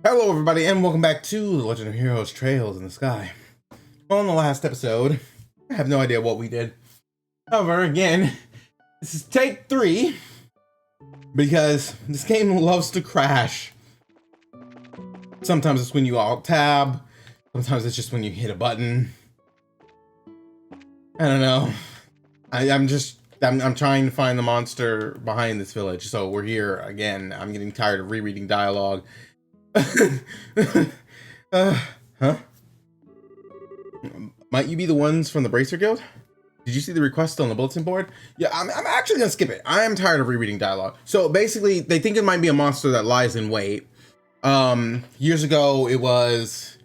Hello everybody and welcome back to The Legend of Heroes Trails in the Sky. Well, in the last episode, I have no idea what we did. However, again, this is take 3 because this game loves to crash. Sometimes it's when you alt-tab, sometimes it's just when you hit a button. I don't know. I'm trying to find the monster behind this village, so we're here again. I'm getting tired of rereading dialogue. Huh? Might you be the ones from the Bracer Guild? Did you see the request on the bulletin board? Yeah, I'm actually gonna skip it. I am tired of rereading dialogue. So basically, they think it might be a monster that lies in wait. Years ago, it was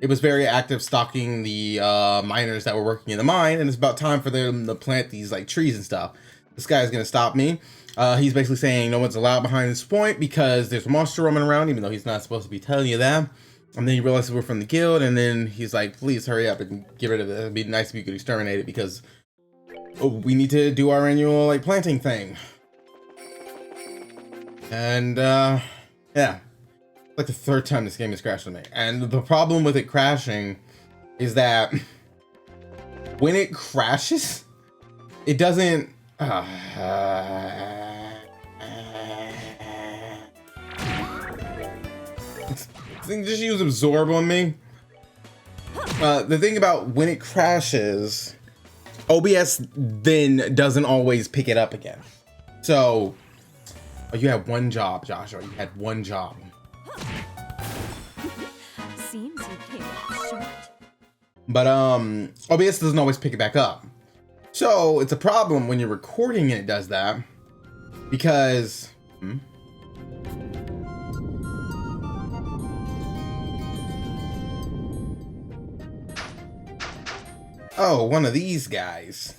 very active stalking the miners that were working in the mine, and it's about time for them to plant these like trees and stuff. This guy is gonna stop me. He's basically saying no one's allowed behind this point because there's a monster roaming around, even though he's not supposed to be telling you that. And then he realizes we're from the guild, and then he's like, please hurry up and get rid of it. It'd be nice if you could exterminate it because we need to do our annual like planting thing. And yeah, like the third time this game has crashed on me. And the problem with it crashing is that when it crashes, it doesn't just use absorb on me. The thing about when it crashes, OBS then doesn't always pick it up again. So you had one job, Joshua. You had one job. Seems you came up short. But OBS doesn't always pick it back up. So it's a problem when you're recording and it does that because oh, one of these guys.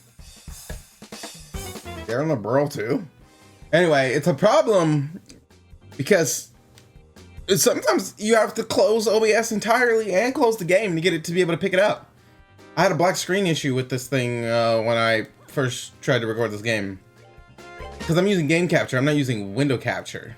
They're on the burl too. Anyway, it's a problem because sometimes you have to close OBS entirely and close the game to get it to be able to pick it up. I had a black screen issue with this thing when I first tried to record this game. Because I'm using game capture, I'm not using window capture.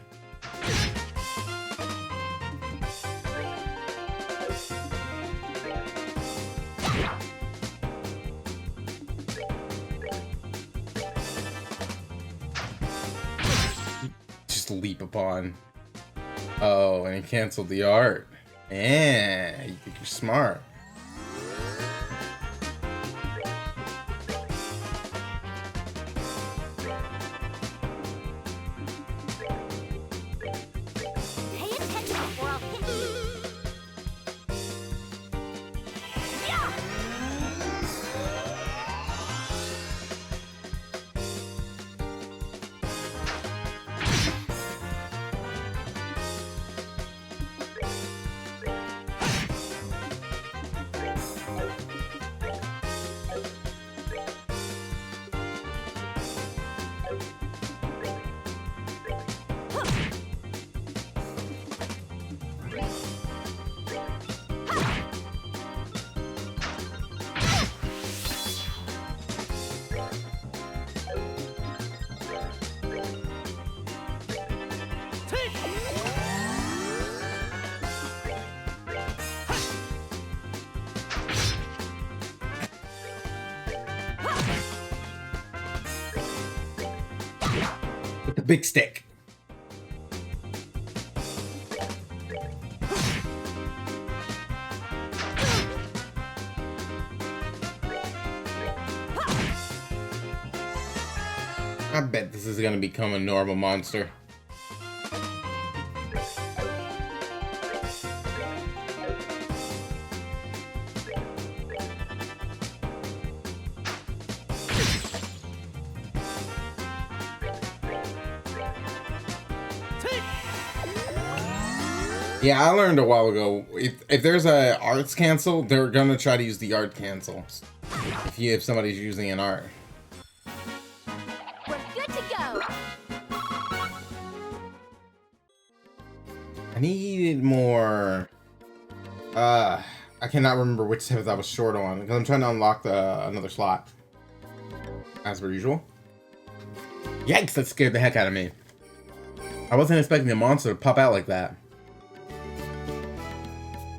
Just leap upon. Oh, and he canceled the art. Yeah, you think you're smart. Pay attention or I'll hit you. Yeah! With the big stick. I bet this is gonna become a normal monster. Yeah, I learned a while ago, if there's a arts cancel, they're gonna try to use the art cancel if somebody's using an art. We're good to go. I needed more. I cannot remember which tabs I was short on because I'm trying to unlock another slot. As per usual. Yikes, that scared the heck out of me. I wasn't expecting the monster to pop out like that.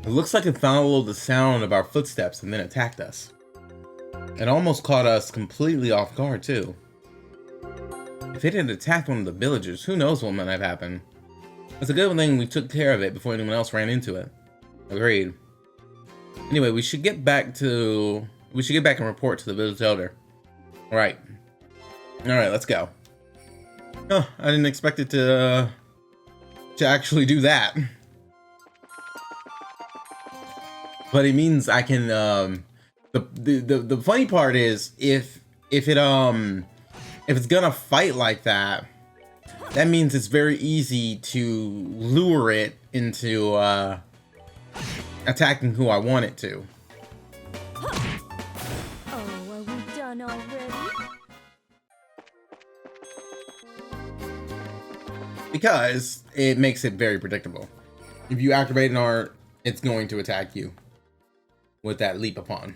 It looks like it followed the sound of our footsteps and then attacked us. It almost caught us completely off guard, too. If it had attacked one of the villagers, who knows what might have happened. It's a good thing we took care of it before anyone else ran into it. Agreed. Anyway, we should get back and report to the village elder. Alright, let's go. Oh, I didn't expect it to actually do that. But it means I can, the funny part is if it's gonna fight like that, that means it's very easy to lure it into attacking who I want it to. Oh, are we done already? Because it makes it very predictable. If you activate an art, it's going to attack you with that leap upon.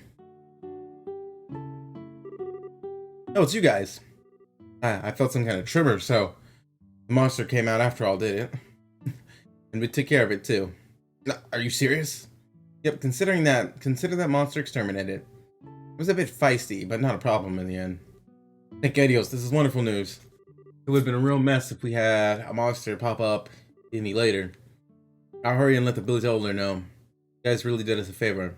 Oh, it's you guys. I felt some kind of tremor, so the monster came out after all, did it? And we took care of it too. No, are you serious? Yep, consider that monster exterminated. It was a bit feisty, but not a problem in the end. Thank Edios, this is wonderful news. It would have been a real mess if we had a monster pop up any later. I'll hurry and let the village elder know. You guys really did us a favor.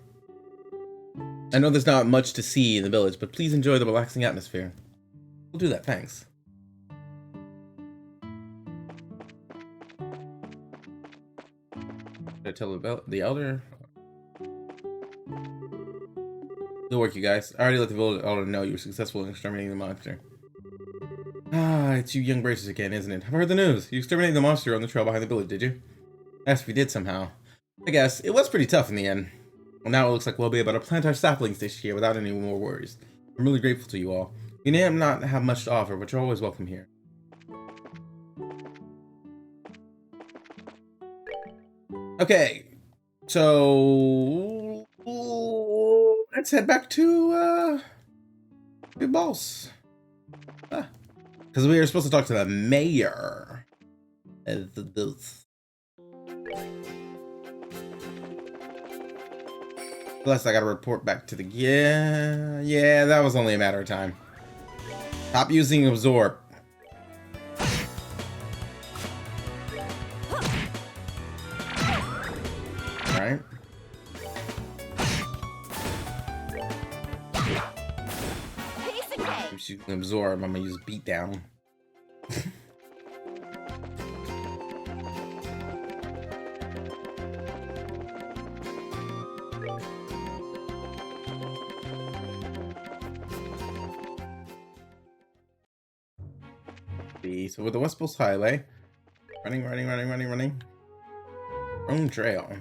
I know there's not much to see in the village, but please enjoy the relaxing atmosphere. We'll do that, thanks. Should I tell the elder? Good work, you guys. I already let the village elder know you were successful in exterminating the monster. Ah, it's you young bracers again, isn't it? I've heard the news. You exterminated the monster on the trail behind the village, did you? Yes, we did somehow. I guess it was pretty tough in the end. Well, now it looks like we'll be able to plant our saplings this year without any more worries. I'm really grateful to you all. We may not have much to offer, but you're always welcome here. Okay, so let's head back to Big Boss. Because we were supposed to talk to the mayor. Plus, I gotta report back to the... Yeah, that was only a matter of time. Stop using Absorb. Alright. Using Absorb, I'm gonna use Beatdown. So with the West Coast Highway, running. Wrong trail.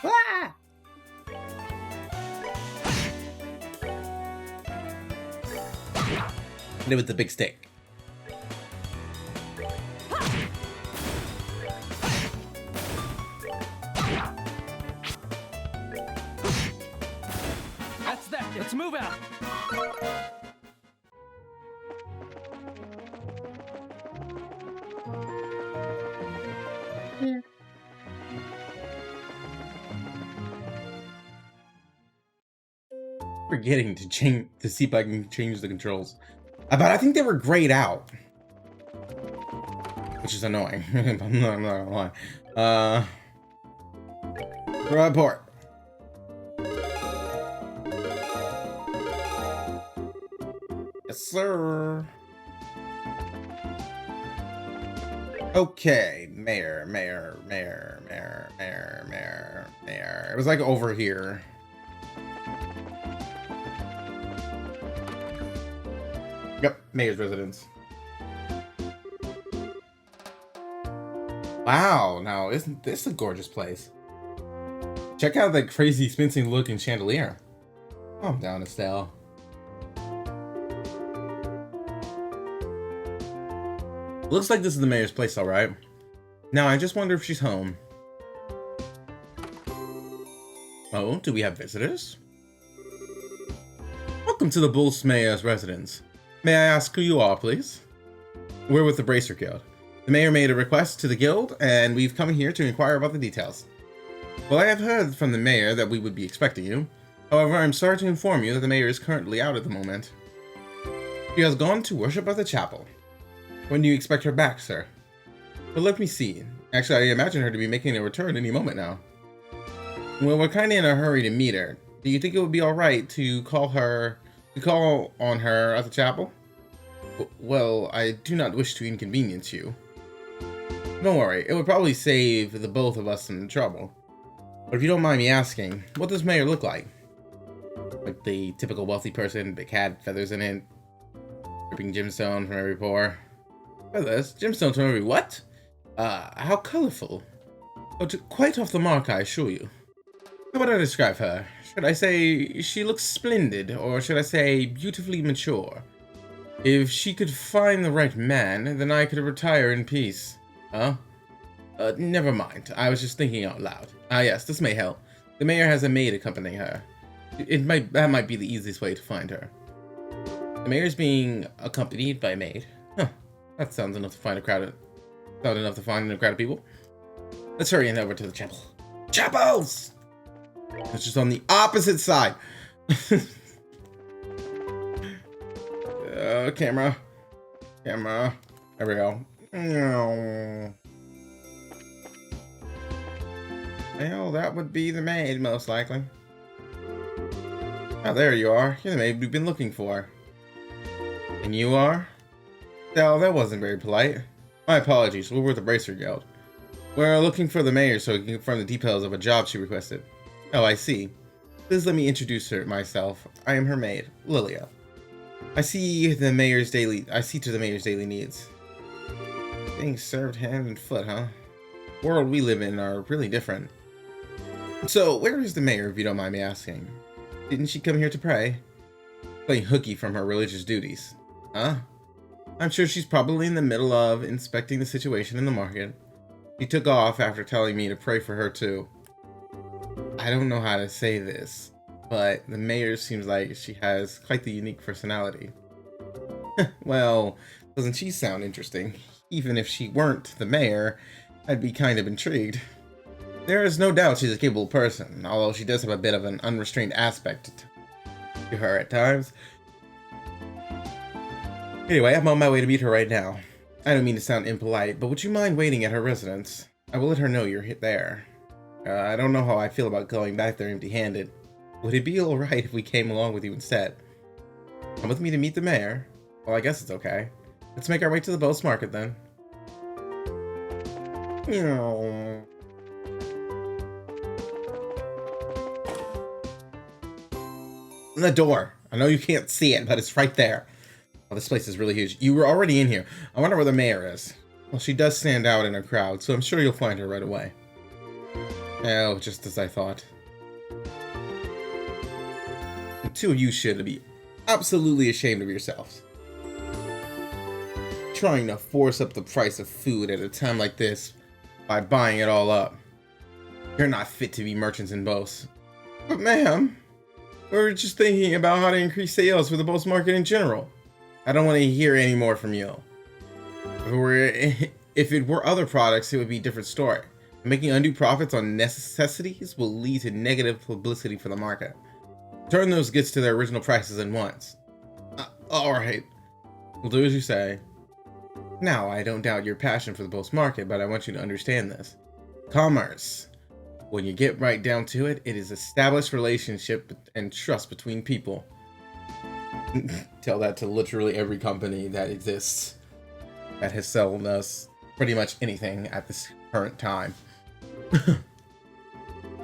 Ah! Hit it with the big stick. That's that. Let's move out. Forgetting to see if I can change the controls. But I think they were grayed out. Which is annoying. I'm not gonna lie. Report. Yes, sir. Okay, mayor. It was like over here. Yep, mayor's residence. Wow, now isn't this a gorgeous place? Check out that crazy Spencer looking chandelier. Calm down, Estelle. Looks like this is the mayor's place, alright. Now I just wonder if she's home. Oh, do we have visitors? Welcome to the Bull's Mayor's residence. May I ask who you are, please? We're with the Bracer Guild. The mayor made a request to the guild, and we've come here to inquire about the details. Well, I have heard from the mayor that we would be expecting you. However, I'm sorry to inform you that the mayor is currently out at the moment. She has gone to worship at the chapel. When do you expect her back, sir? Well, let me see. Actually, I imagine her to be making a return any moment now. Well, we're kind of in a hurry to meet her. Do you think it would be alright to call on her at the chapel? Well, I do not wish to inconvenience you. Don't worry, it would probably save the both of us some trouble. But if you don't mind me asking, what does Mayor look like? Like the typical wealthy person, big hat, feathers in it, dripping gemstone from every pore. Feathers? Gemstones from every what? How colorful. But quite off the mark, I assure you. How would I describe her? Should I say she looks splendid, or should I say beautifully mature? If she could find the right man, then I could retire in peace. Huh? Never mind. I was just thinking out loud. Ah, yes, this may help. The mayor has a maid accompanying her. That might be the easiest way to find her. The mayor's being accompanied by a maid. Huh. That sounds enough to find a crowd of people. Let's hurry on over to the chapel. Chapels! It's just on the opposite side. Camera. There we go. Well, that would be the maid, most likely. Oh, there you are. You're the maid we've been looking for. And you are? Well, that wasn't very polite. My apologies. We're with the Bracer Guild. We're looking for the mayor so we can confirm the details of a job she requested. Oh, I see. Please let me introduce myself. I am her maid, Lilia. I see to the mayor's daily needs. Being served hand and foot, huh? The world we live in are really different. So, where is the mayor, if you don't mind me asking? Didn't she come here to pray? Playing hooky from her religious duties. Huh? I'm sure she's probably in the middle of inspecting the situation in the market. She took off after telling me to pray for her too. I don't know how to say this, but the mayor seems like she has quite the unique personality. Well, doesn't she sound interesting? Even if she weren't the mayor, I'd be kind of intrigued. There is no doubt she's a capable person, although she does have a bit of an unrestrained aspect to her at times. Anyway, I'm on my way to meet her right now. I don't mean to sound impolite, but would you mind waiting at her residence? I will let her know you're there. I don't know how I feel about going back there empty-handed. Would it be alright if we came along with you instead? Come with me to meet the mayor? Well, I guess it's okay. Let's make our way to the Boast Market then. The door. I know you can't see it, but it's right there. Oh, this place is really huge. You were already in here. I wonder where the mayor is. Well, she does stand out in a crowd, so I'm sure you'll find her right away. Oh, just as I thought. The two of you should be absolutely ashamed of yourselves. Trying to force up the price of food at a time like this by buying it all up. You're not fit to be merchants in Bose. But ma'am, we were just thinking about how to increase sales for the Bose market in general. I don't want to hear any more from you. If it were other products, it would be a different story. Making undue profits on necessities will lead to negative publicity for the market. Turn those goods to their original prices at once. Alright. We'll do as you say. Now, I don't doubt your passion for the Bose market, but I want you to understand this. Commerce. When you get right down to it, it is established relationship and trust between people. Tell that to literally every company that exists that has sold us pretty much anything at this current time.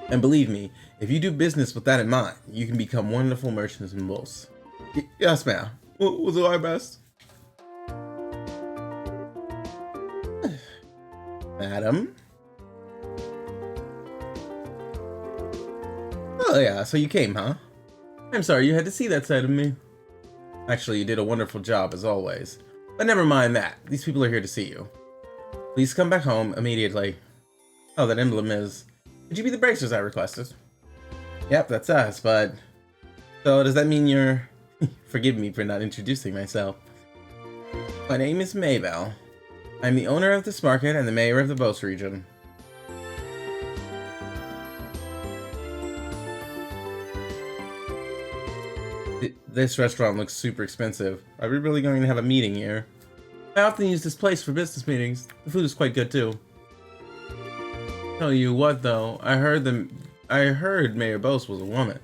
And believe me, if you do business with that in mind, you can become wonderful merchants in Bose. Yes, ma'am. We'll do our best. Madam? Oh yeah, so you came, huh? I'm sorry you had to see that side of me. Actually, you did a wonderful job as always. But never mind that. These people are here to see you. Please come back home immediately. Oh, that emblem is... Could you be the bracers I requested? Yep, that's us, but... So, does that mean you're... Forgive me for not introducing myself. My name is Maybell. I'm the owner of this market and the mayor of the Beauce region. This restaurant looks super expensive. Are we really going to have a meeting here? I often use this place for business meetings. The food is quite good too. Tell you what though, I heard Mayor Beauce was a woman,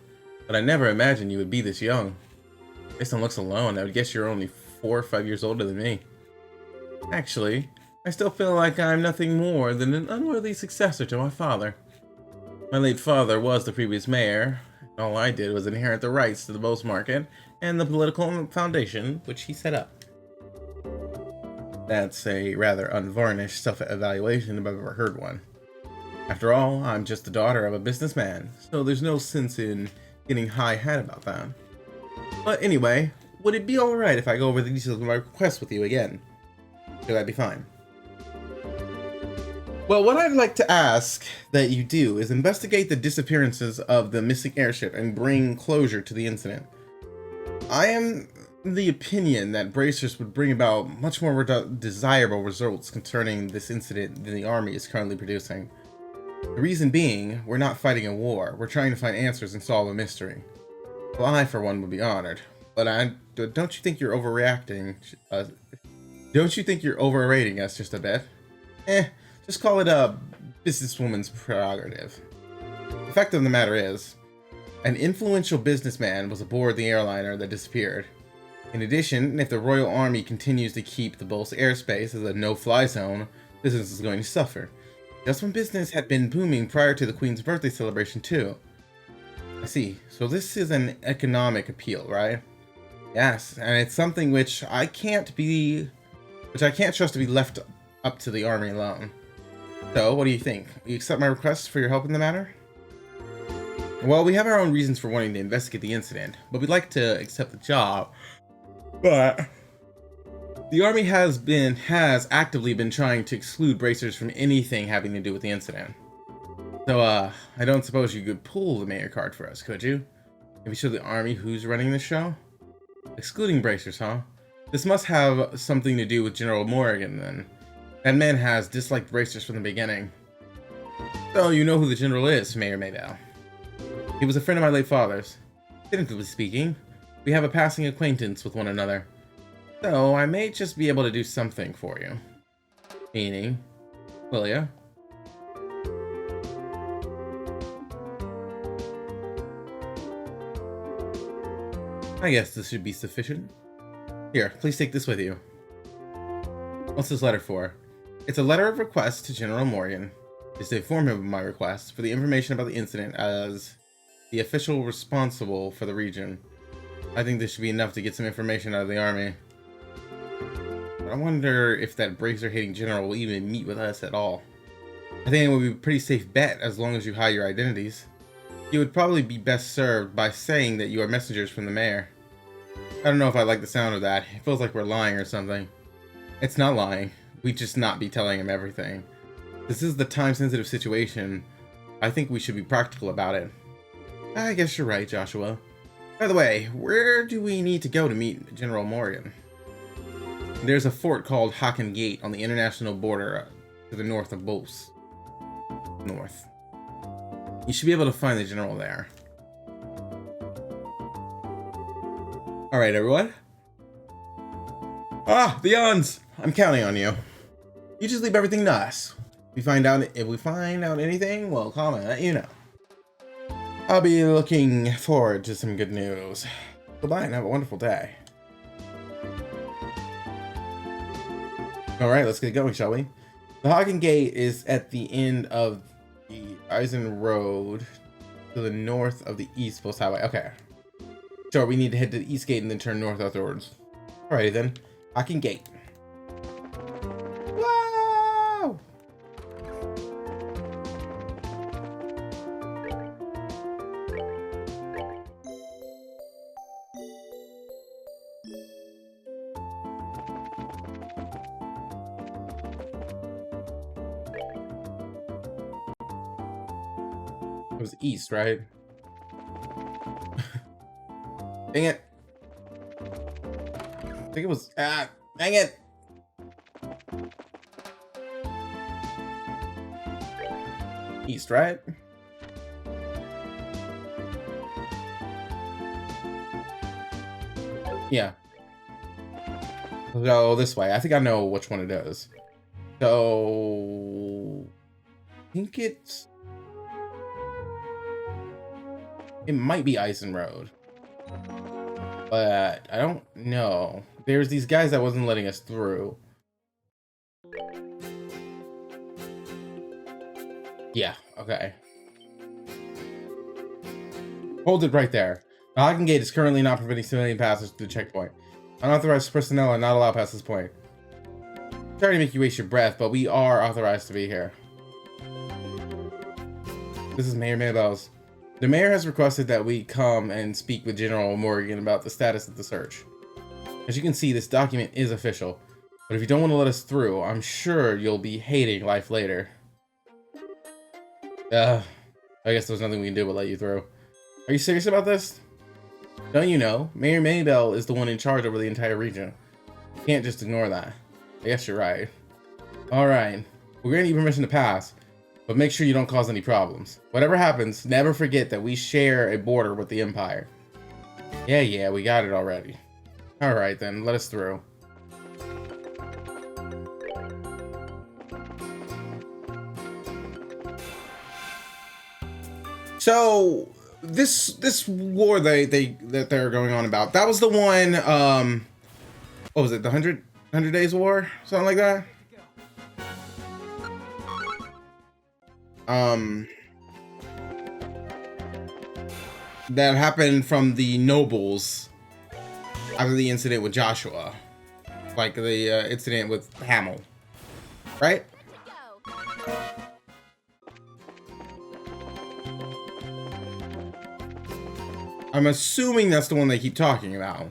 but I never imagined you would be this young. Based on looks alone, I would guess you're only 4 or 5 years older than me. Actually, I still feel like I'm nothing more than an unworthy successor to my father. My late father was the previous mayor. All I did was inherit the rights to the Beauce market and the political foundation which he set up. That's a rather unvarnished self-evaluation if I've ever heard one. After all, I'm just the daughter of a businessman, so there's no sense in getting high-hat about that. But anyway, would it be alright if I go over the details of my request with you again? Should that be fine? Well, what I'd like to ask that you do is investigate the disappearances of the missing airship and bring closure to the incident. I am the opinion that bracers would bring about much more desirable results concerning this incident than the army is currently producing. The reason being, we're not fighting a war, we're trying to find answers and solve a mystery. Well, I, for one, would be honored, but don't you think you're overreacting? Don't you think you're overrating us just a bit? Just call it a businesswoman's prerogative. The fact of the matter is, an influential businessman was aboard the airliner that disappeared. In addition, if the Royal Army continues to keep the Beauce airspace as a no-fly zone, business is going to suffer. Just when business had been booming prior to the Queen's birthday celebration too. I see. So this is an economic appeal, right? Yes, and it's something which I can't trust to be left up to the army alone. So, what do you think? Will you accept my request for your help in the matter? Well, we have our own reasons for wanting to investigate the incident, but we'd like to accept the job. But the army has actively been trying to exclude bracers from anything having to do with the incident. So, I don't suppose you could pull the mayor card for us, could you? Maybe show the army who's running the show? Excluding bracers, huh? This must have something to do with General Morgan, then. That man has disliked bracers from the beginning. So, you know who the general is, Mayor Maydell. He was a friend of my late father's. Technically speaking, we have a passing acquaintance with one another. So, I may just be able to do something for you. Meaning, will ya? I guess this should be sufficient. Here, please take this with you. What's this letter for? It's a letter of request to General Morgan. It's to inform him of my request for the information about the incident as the official responsible for the region. I think this should be enough to get some information out of the army. I wonder if that bracer-hating general will even meet with us at all. I think it would be a pretty safe bet as long as you hide your identities. You would probably be best served by saying that you are messengers from the mayor. I don't know if I like the sound of that. It feels like we're lying or something. It's not lying. We'd just not be telling him everything. This is the time-sensitive situation. I think we should be practical about it. I guess you're right, Joshua. By the way, where do we need to go to meet General Morgan? There's a fort called Haken Gate on the international border to the north of Beauce. North. You should be able to find the general there. Alright, everyone. Ah, the Ons! I'm counting on you. You just leave everything to us. If we find out anything, we'll call and let you know. I'll be looking forward to some good news. Goodbye and have a wonderful day. Alright, let's get going, shall we? The Hagen Gate is at the end of the Eisen Road to the north of the East Coast Highway. Okay. Sure, we need to head to the East Gate and then turn north afterwards. Alrighty then. Hagen Gate. Wow! It was east, right? Dang it. I think it was, dang it. East, right? Yeah. Go this way. I think I know which one it is. So I think it might be Eisen Road. But I don't know. There's these guys that wasn't letting us through. Yeah, okay. Hold it right there. The Hagen Gate is currently not permitting civilian passage to the checkpoint. Unauthorized personnel are not allowed past this point. Sorry to make you waste your breath, but we are authorized to be here. This is Mayor Maybells. The mayor has requested that we come and speak with General Morgan about the status of the search. As you can see, this document is official, but if you don't want to let us through, I'm sure you'll be hating life later. I guess there's nothing we can do but let you through. Are you serious about this? Don't you know, Mayor Maybell is the one in charge over the entire region. You can't just ignore that. I guess you're right. Alright, we're gonna need permission to pass, but make sure you don't cause any problems. Whatever happens, never forget that we share a border with the Empire. Yeah, we got it already. Alright then, let us through. So this war that they're going on about, that was the one, what was it, the 100 Days War? Something like that? That happened from the nobles after the incident with Joshua. Like the incident with Hamel. Right? I'm assuming that's the one they keep talking about.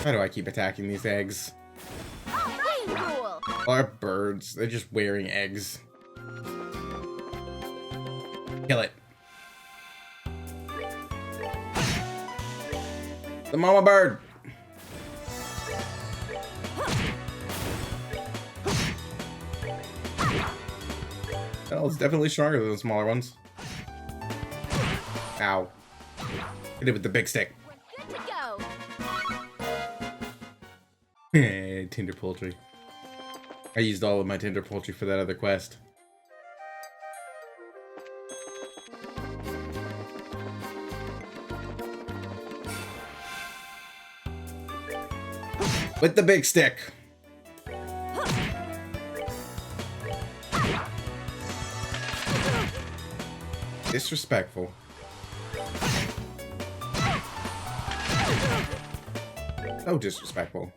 Why do I keep attacking these eggs? Or birds. They're just wearing eggs. Kill it. The mama bird. Well, it's definitely stronger than the smaller ones. Ow. Hit it with the big stick. Good to go. Tender poultry. I used all of my tender poultry for that other quest. With the big stick. Disrespectful. So disrespectful.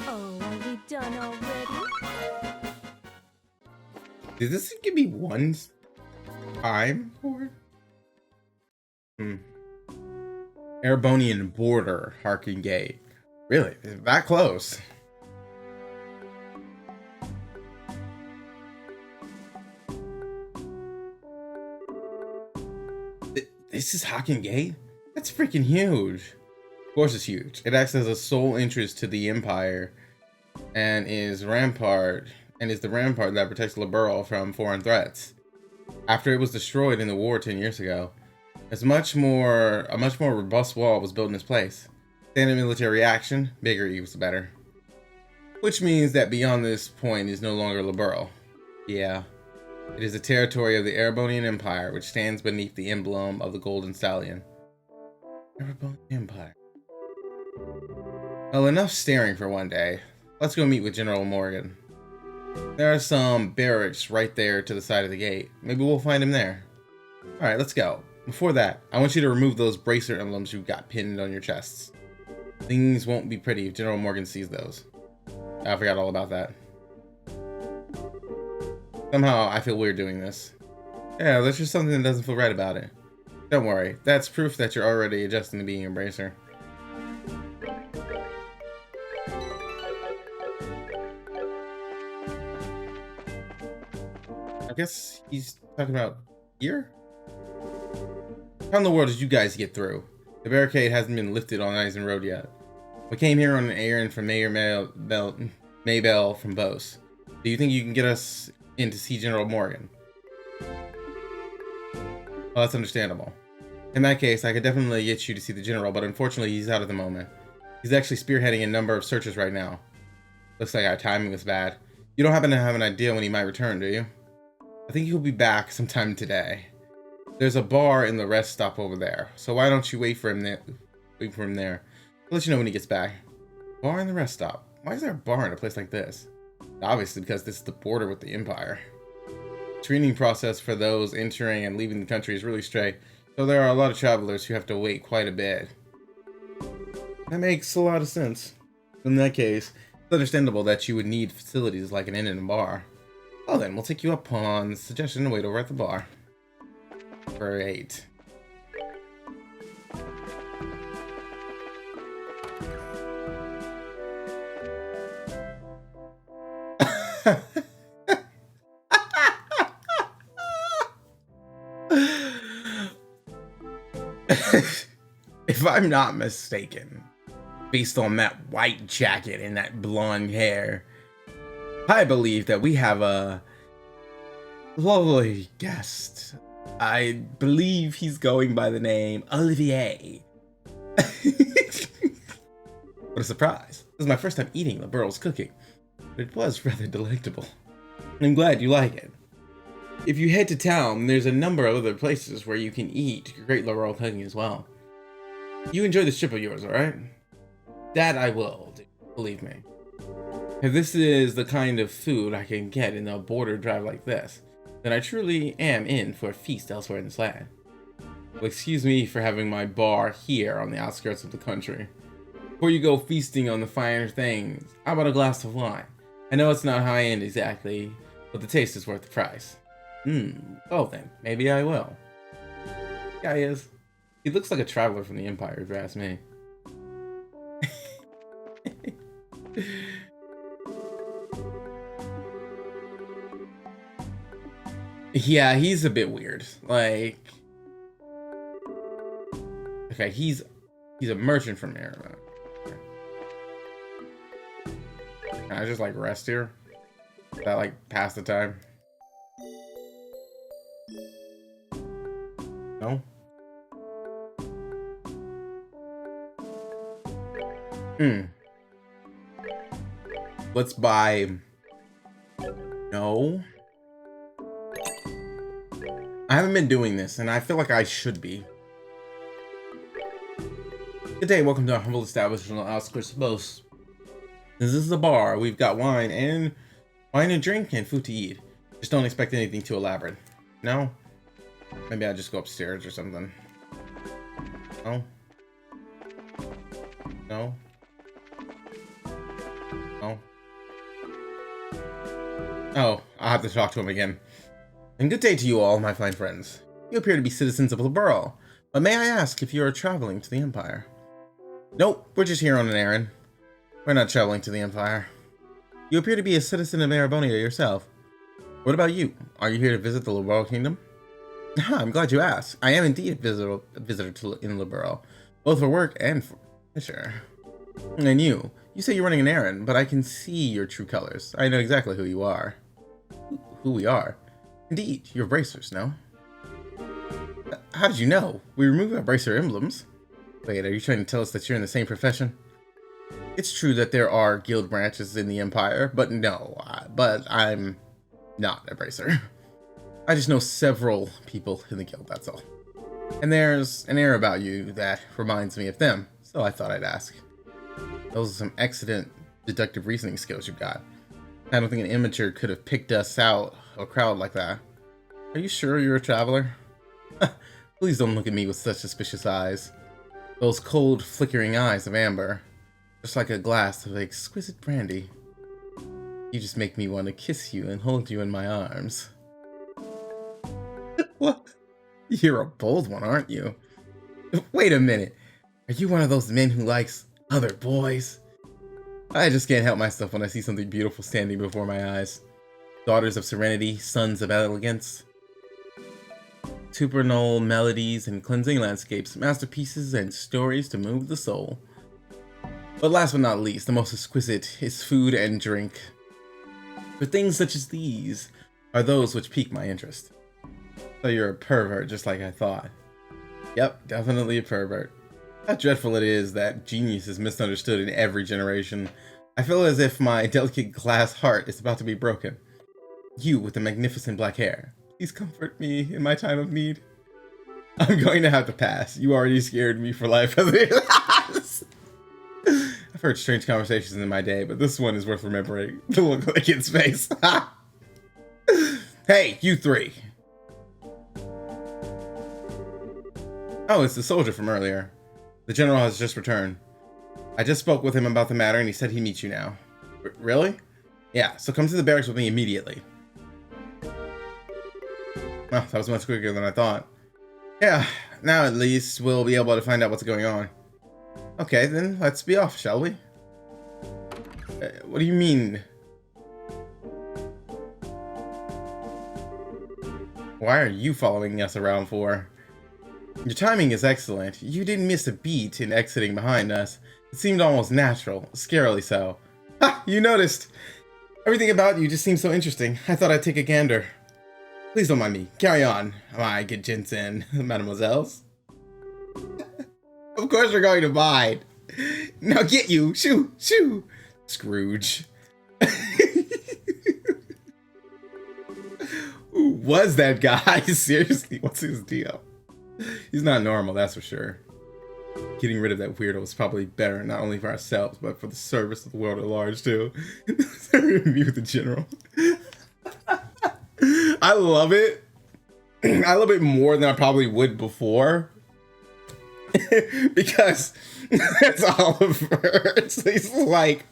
Oh, are we done already? Did this give me one time for? Erebonian border, Harkin Gate. Really? That close? This is Harkin Gate? That's freaking huge. Of course it's huge. It acts as a sole interest to the Empire and is the rampart that protects Liberl from foreign threats. After it was destroyed in the war 10 years ago, a much more robust wall was built in its place. Standard military action, bigger equals better. Which means that beyond this point is no longer Liberl. Yeah. It is the territory of the Erebonian Empire, which stands beneath the emblem of the Golden Stallion. Erebonian Empire. Well, enough staring for one day. Let's go meet with General Morgan. There are some barracks right there to the side of the gate. Maybe we'll find him there. Alright, let's go. Before that, I want you to remove those bracer emblems you've got pinned on your chests. Things won't be pretty if General Morgan sees those. I forgot all about that. Somehow, I feel weird doing this. Yeah, there's just something that doesn't feel right about it. Don't worry, that's proof that you're already adjusting to being a bracer. I guess he's talking about here? How in the world did you guys get through? The barricade hasn't been lifted on Eisen Road yet. We came here on an errand from Maybell from Bose. Do you think you can get us in to see General Morgan? Well, that's understandable. In that case, I could definitely get you to see the General, but unfortunately he's out at the moment. He's actually spearheading a number of searches right now. Looks like our timing was bad. You don't happen to have an idea when he might return, do you? I think he'll be back sometime today. There's a bar in the rest stop over there, so why don't you wait for him there? I'll let you know when he gets back. Bar in the rest stop? Why is there a bar in a place like this? Obviously because this is the border with the Empire. The screening process for those entering and leaving the country is really straight, so there are a lot of travelers who have to wait quite a bit. That makes a lot of sense. In that case, it's understandable that you would need facilities like an inn and a bar. Well then, we'll take you up on the suggestion and wait over at the bar. Great. If I'm not mistaken, based on that white jacket and that blonde hair, I believe that we have a lovely guest. I believe he's going by the name Olivier. What a surprise. This is my first time eating LeBurl's cooking, but it was rather delectable. I'm glad you like it. If you head to town, there's a number of other places where you can eat great LeBurl cooking as well. You enjoy this trip of yours, alright? That I will, believe me. If this is the kind of food I can get in a border drive like this, then I truly am in for a feast elsewhere in this land. Well, excuse me for having my bar here on the outskirts of the country. Before you go feasting on the finer things, how about a glass of wine? I know it's not high-end exactly, but the taste is worth the price. Well then, maybe I will. Guy is. He looks like a traveler from the Empire, if you ask me. Yeah, he's a bit weird. Like, okay, he's a merchant from here. Can I just like rest here? Is that like pass the time? No? Let's buy... No? I haven't been doing this, and I feel like I should be. Good day, welcome to our humble establishment on the outskirts of Bose. This is a bar. We've got wine and drink and food to eat. Just don't expect anything too elaborate. No? Maybe I'll just go upstairs or something. No? No? No? Oh, I'll have to talk to him again. And good day to you all, my fine friends. You appear to be citizens of LeBurl, but may I ask if you are traveling to the Empire? Nope, we're just here on an errand. We're not traveling to the Empire. You appear to be a citizen of Arabonia yourself. What about you? Are you here to visit the LeBurl Kingdom? I'm glad you asked. I am indeed a visitor in LeBurl, both for work and for pleasure. And you say you're running an errand, but I can see your true colors. I know exactly who you are. Who we are? Indeed, you're bracers, no? How did you know? We removed our bracer emblems. Wait, are you trying to tell us that you're in the same profession? It's true that there are guild branches in the Empire, but no, but I'm not a bracer. I just know several people in the guild, that's all. And there's an air about you that reminds me of them, so I thought I'd ask. Those are some excellent deductive reasoning skills you've got. I don't think an amateur could have picked us out of a crowd like that. Are you sure you're a traveler? Please don't look at me with such suspicious eyes. Those cold, flickering eyes of amber. Just like a glass of exquisite brandy. You just make me want to kiss you and hold you in my arms. What? You're a bold one, aren't you? Wait a minute. Are you one of those men who likes other boys? I just can't help myself when I see something beautiful standing before my eyes. Daughters of serenity, sons of elegance. Supernal melodies and cleansing landscapes, masterpieces and stories to move the soul. But last but not least, the most exquisite is food and drink. For things such as these are those which pique my interest. So you're a pervert, just like I thought. Yep, definitely a pervert. How dreadful it is that genius is misunderstood in every generation. I feel as if my delicate glass heart is about to be broken. You with the magnificent black hair, please comfort me in my time of need. I'm going to have to pass. You already scared me for life. I've heard strange conversations in my day, but this one is worth remembering. The look on the kid's face. Hey, you three. Oh, it's the soldier from earlier. The general has just returned. I just spoke with him about the matter and he said he'd meet you now. Really? Yeah, so come to the barracks with me immediately. Oh, that was much quicker than I thought. Yeah, now at least we'll be able to find out what's going on. Okay, then let's be off, shall we? What do you mean? Why are you following us around for? Your timing is excellent. You didn't miss a beat in exiting behind us. It seemed almost natural, scarily so. Ha! You noticed! Everything about you just seems so interesting. I thought I'd take a gander. Please don't mind me. Carry on. My good Jensen, mademoiselles. Of course we're going to bide. Now get you! Shoo! Shoo! Scrooge. Who was that guy? Seriously, what's his deal? He's not normal, that's for sure. Getting rid of that weirdo is probably better, not only for ourselves, but for the service of the world at large, too. Me with the general. I love it. I love it more than I probably would before. Because that's Oliver. He's like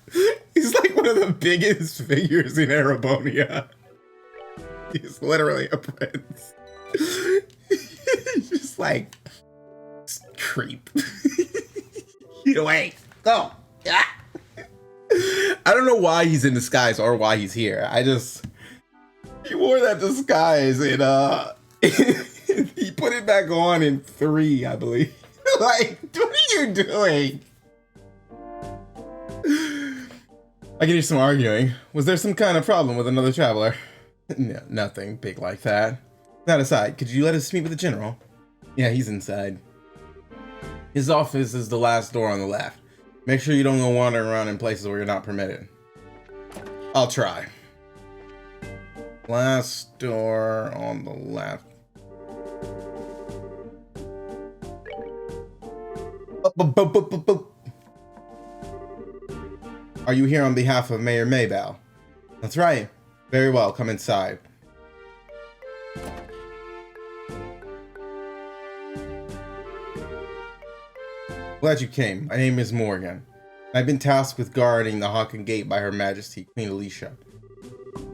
one of the biggest figures in Arabonia. He's literally a prince. He's just like creep. Get away. Go. Yeah. I don't know why he's in disguise or why he's here. He wore that disguise and he put it back on in 3, I believe. Like, what are you doing? I can hear some arguing. Was there some kind of problem with another traveler? No, nothing big like that. That aside, could you let us meet with the general? Yeah, he's inside. His office is the last door on the left. Make sure you don't go wandering around in places where you're not permitted. I'll try. Last door on the left. Boop, boop, boop, boop, boop. Are you here on behalf of Mayor Maybell? That's right. Very well, come inside. Glad you came. My name is Morgan. I've been tasked with guarding the Hawken Gate by Her Majesty, Queen Alicia.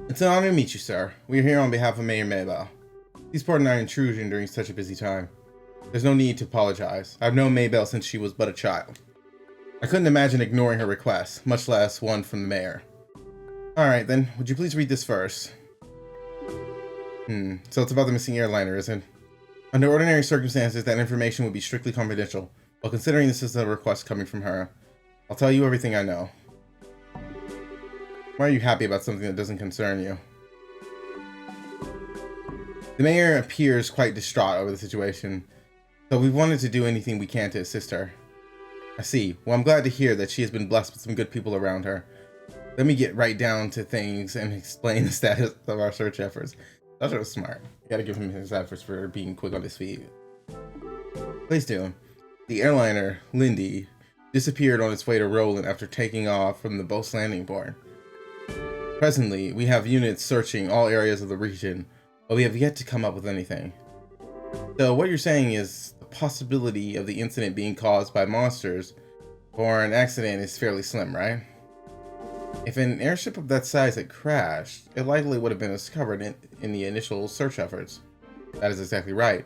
It's an honor to meet you, sir. We are here on behalf of Mayor Maybell. Please pardon our intrusion during such a busy time. There's no need to apologize. I've known Maybell since she was but a child. I couldn't imagine ignoring her request, much less one from the mayor. Alright then, would you please read this first? So it's about the missing airliner, isn't it? Under ordinary circumstances, that information would be strictly confidential. While considering this is a request coming from her, I'll tell you everything I know. Why are you happy about something that doesn't concern you? The mayor appears quite distraught over the situation, so we've wanted to do anything we can to assist her. I see. Well, I'm glad to hear that she has been blessed with some good people around her. Let me get right down to things and explain the status of our search efforts. That's really smart. You gotta give him his efforts for being quick on his feet. Please do. The airliner, Lindy, disappeared on its way to Roland after taking off from the boat's landing port. Presently, we have units searching all areas of the region, but we have yet to come up with anything. So what you're saying is the possibility of the incident being caused by monsters or an accident is fairly slim, right? If an airship of that size had crashed, it likely would have been discovered in the initial search efforts. That is exactly right.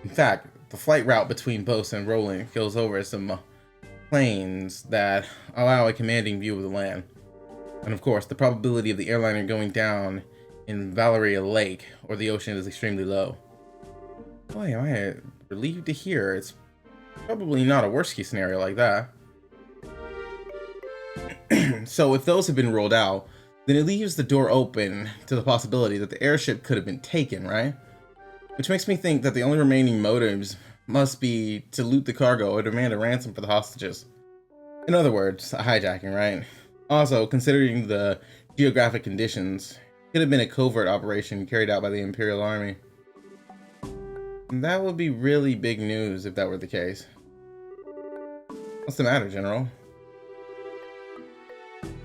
In fact, the flight route between Bose and Roland goes over some plains that allow a commanding view of the land. And of course, the probability of the airliner going down in Valeria Lake, or the ocean is extremely low. Boy, am I relieved to hear it's probably not a worst case scenario like that. So if those have been ruled out, then it leaves the door open to the possibility that the airship could have been taken, right? Which makes me think that the only remaining motives must be to loot the cargo or demand a ransom for the hostages. In other words, a hijacking, right? Also, considering the geographic conditions, it could have been a covert operation carried out by the Imperial Army. And that would be really big news if that were the case. What's the matter, General?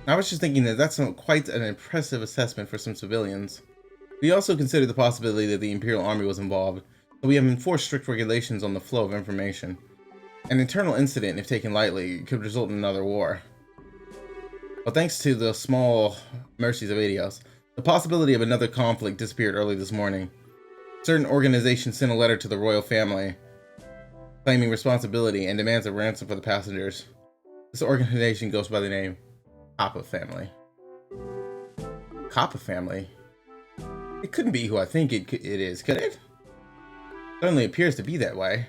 I was just thinking that that's quite an impressive assessment for some civilians. We also considered the possibility that the Imperial Army was involved, but we have enforced strict regulations on the flow of information. An internal incident, if taken lightly, could result in another war. But thanks to the small mercies of Adios, the possibility of another conflict disappeared early this morning. Certain organizations sent a letter to the royal family, claiming responsibility and demands a ransom for the passengers. This organization goes by the name Kappa Family. Kappa Family? It couldn't be who I think it is, could it? Certainly appears to be that way.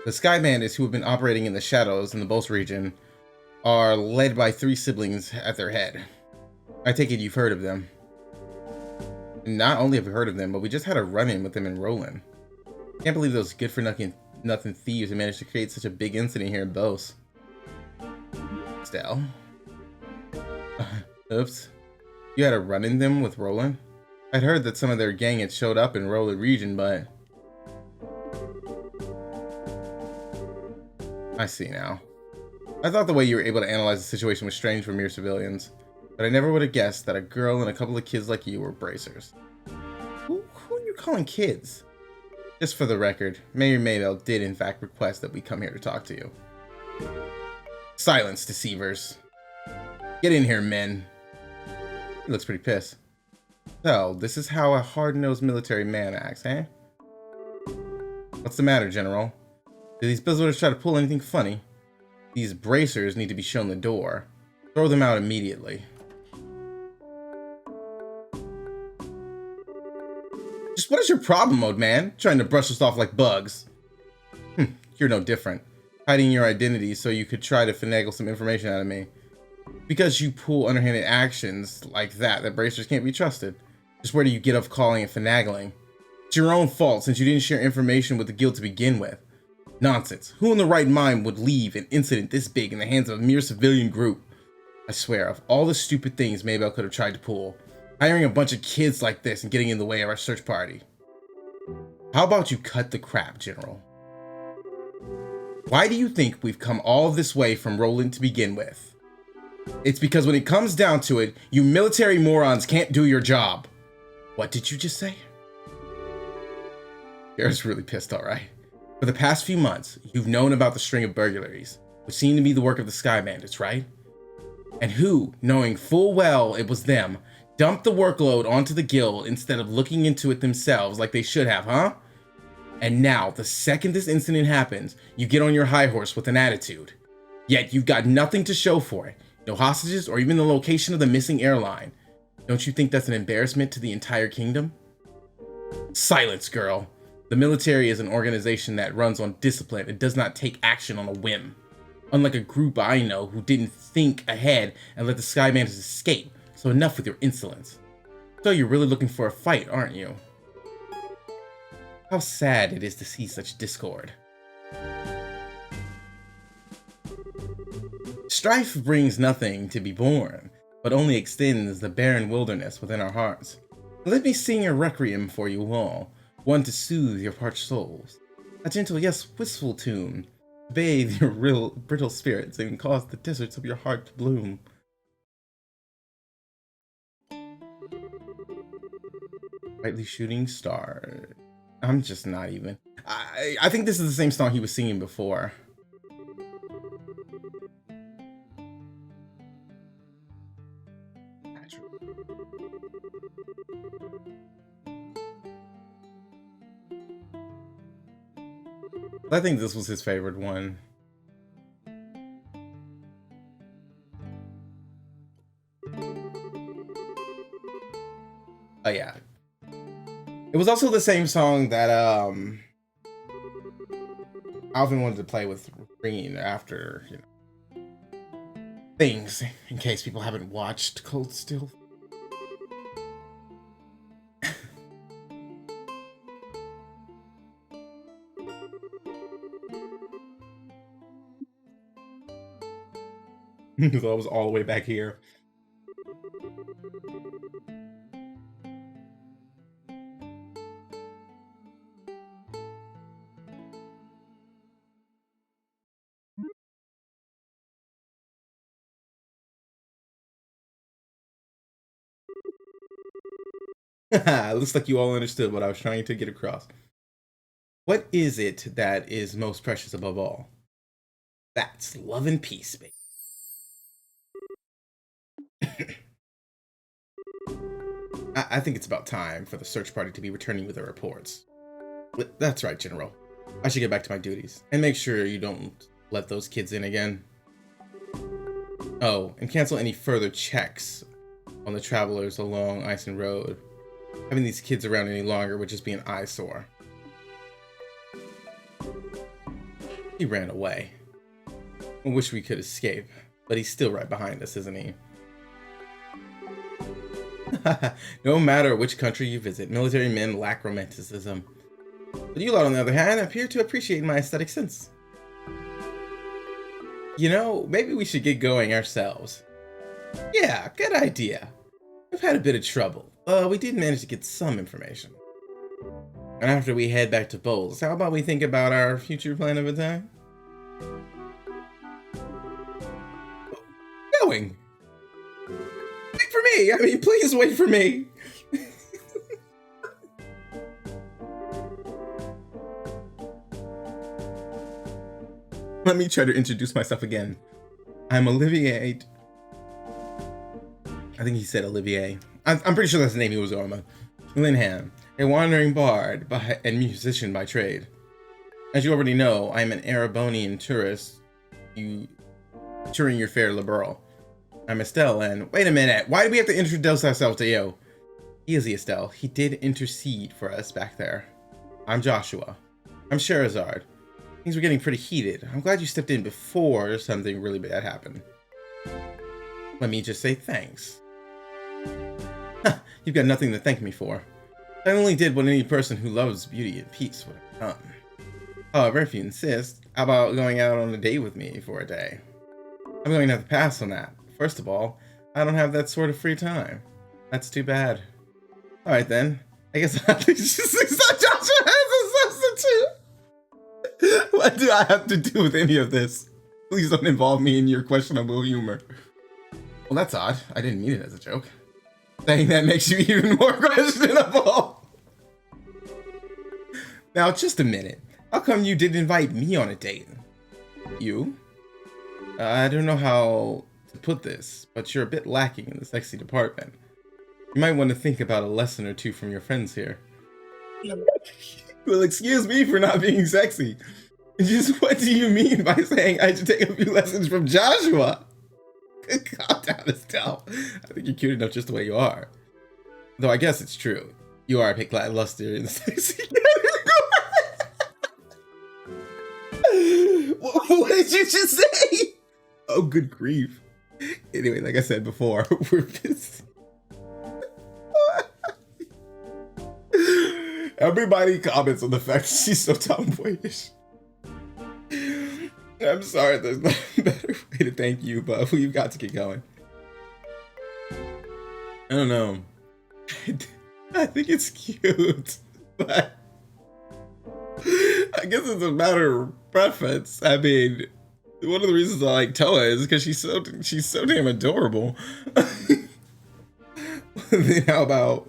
The Sky Bandits, who have been operating in the shadows in the Bos region, are led by 3 siblings at their head. I take it you've heard of them. Not only have we heard of them, but we just had a run-in with them in Roland. Can't believe those good-for-nothing thieves managed to create such a big incident here in Bos. Stell. Oops. You had a run-in them with Roland? I'd heard that some of their gang had showed up in Roland region, but... I see now. I thought the way you were able to analyze the situation was strange for mere civilians, but I never would have guessed that a girl and a couple of kids like you were bracers. Who are you calling kids? Just for the record, Mayor Maybell did in fact request that we come here to talk to you. Silence, deceivers. Get in here, men. He looks pretty pissed. So, this is how a hard-nosed military man acts, eh? What's the matter, General? Do these Blizzarders try to pull anything funny? These bracers need to be shown the door. Throw them out immediately. Just what is your problem, old man? Trying to brush us off like bugs. You're no different. Hiding your identity so you could try to finagle some information out of me. Because you pull underhanded actions like that bracers can't be trusted. Just where do you get off calling it finagling? It's your own fault since you didn't share information with the guild to begin with. Nonsense. Who in the right mind would leave an incident this big in the hands of a mere civilian group? I swear, of all the stupid things Maybell could have tried to pull, hiring a bunch of kids like this and getting in the way of our search party. How about you cut the crap, General? Why do you think we've come all this way from Roland to begin with? It's because when it comes down to it, you military morons can't do your job. What did you just say? Garrett's really pissed, alright. For the past few months, you've known about the string of burglaries, which seem to be the work of the Sky Bandits, right? And who, knowing full well it was them, dumped the workload onto the guild instead of looking into it themselves like they should have, huh? And now, the second this incident happens, you get on your high horse with an attitude. Yet you've got nothing to show for it. No hostages or even the location of the missing airline. Don't you think that's an embarrassment to the entire kingdom? Silence, girl. The military is an organization that runs on discipline and does not take action on a whim. Unlike a group I know who didn't think ahead and let the Sky Bandits escape, so enough with your insolence. So you're really looking for a fight, aren't you? How sad it is to see such discord. Strife brings nothing to be born, but only extends the barren wilderness within our hearts. Let me sing a requiem for you all, one to soothe your parched souls. A gentle, yes, wistful tune, to bathe your real brittle spirits and cause the deserts of your heart to bloom. Brightly shooting star. I'm just not even. I think this is the same song he was singing before. I think this was his favorite one. Oh yeah. It was also the same song that Alvin wanted to play with Green after, you know, things, in case people haven't watched Cold Steel. Because I was all the way back here. Looks like you all understood what I was trying to get across. What is it that is most precious above all? That's love and peace, baby. I think it's about time for the search party to be returning with their reports. That's right, General. I should get back to my duties and make sure you don't let those kids in again. Oh, and cancel any further checks on the travelers along Ison Road. Having these kids around any longer would just be an eyesore. He ran away. I wish we could escape, but he's still right behind us, isn't he? No matter which country you visit, military men lack romanticism. But you lot, on the other hand, appear to appreciate my aesthetic sense. You know, maybe we should get going ourselves. Yeah, good idea. We've had a bit of trouble. We did manage to get some information. And after we head back to Bowles, how about we think about our future plan of attack? Going. Wait for me! I mean, please wait for me! Let me try to introduce myself again. I'm Olivier. I think he said Olivier. I'm pretty sure that's the name he was going with. Linham, a wandering bard and musician by trade. As you already know, I'm an Erebonian tourist touring your fair liberal. I'm Estelle, and wait a minute, why do we have to introduce ourselves to you? Easy, Estelle. He did intercede for us back there. I'm Joshua. I'm Sherazard. Things were getting pretty heated. I'm glad you stepped in before something really bad happened. Let me just say thanks. You've got nothing to thank me for. I only did what any person who loves beauty and peace would have done. However, if you insist, how about going out on a date with me for a day? I'm going to have to pass on that. First of all, I don't have that sort of free time. That's too bad. Alright then. I guess I'll just accept Joshua as a substitute. What do I have to do with any of this? Please don't involve me in your questionable humor. Well, that's odd. I didn't mean it as a joke. Saying that makes you even more questionable. Now, just a minute. How come you didn't invite me on a date? You? I don't know how to put this, but you're a bit lacking in the sexy department. You might want to think about a lesson or two from your friends here. Well, excuse me for not being sexy. Just what do you mean by saying I should take a few lessons from Joshua? Calm down, Estelle. I think you're cute enough just the way you are. Though I guess it's true. You are a bit lackluster in the sexy category. What did you just say? Oh, good grief. Anyway, like I said before, we're busy. Everybody comments on the fact that she's so tomboyish. I'm sorry, there's no better way to thank you, but we've got to get going. I don't know. I think it's cute, but I guess it's a matter of preference. I mean, one of the reasons I like Toa is because she's so damn adorable. Then how about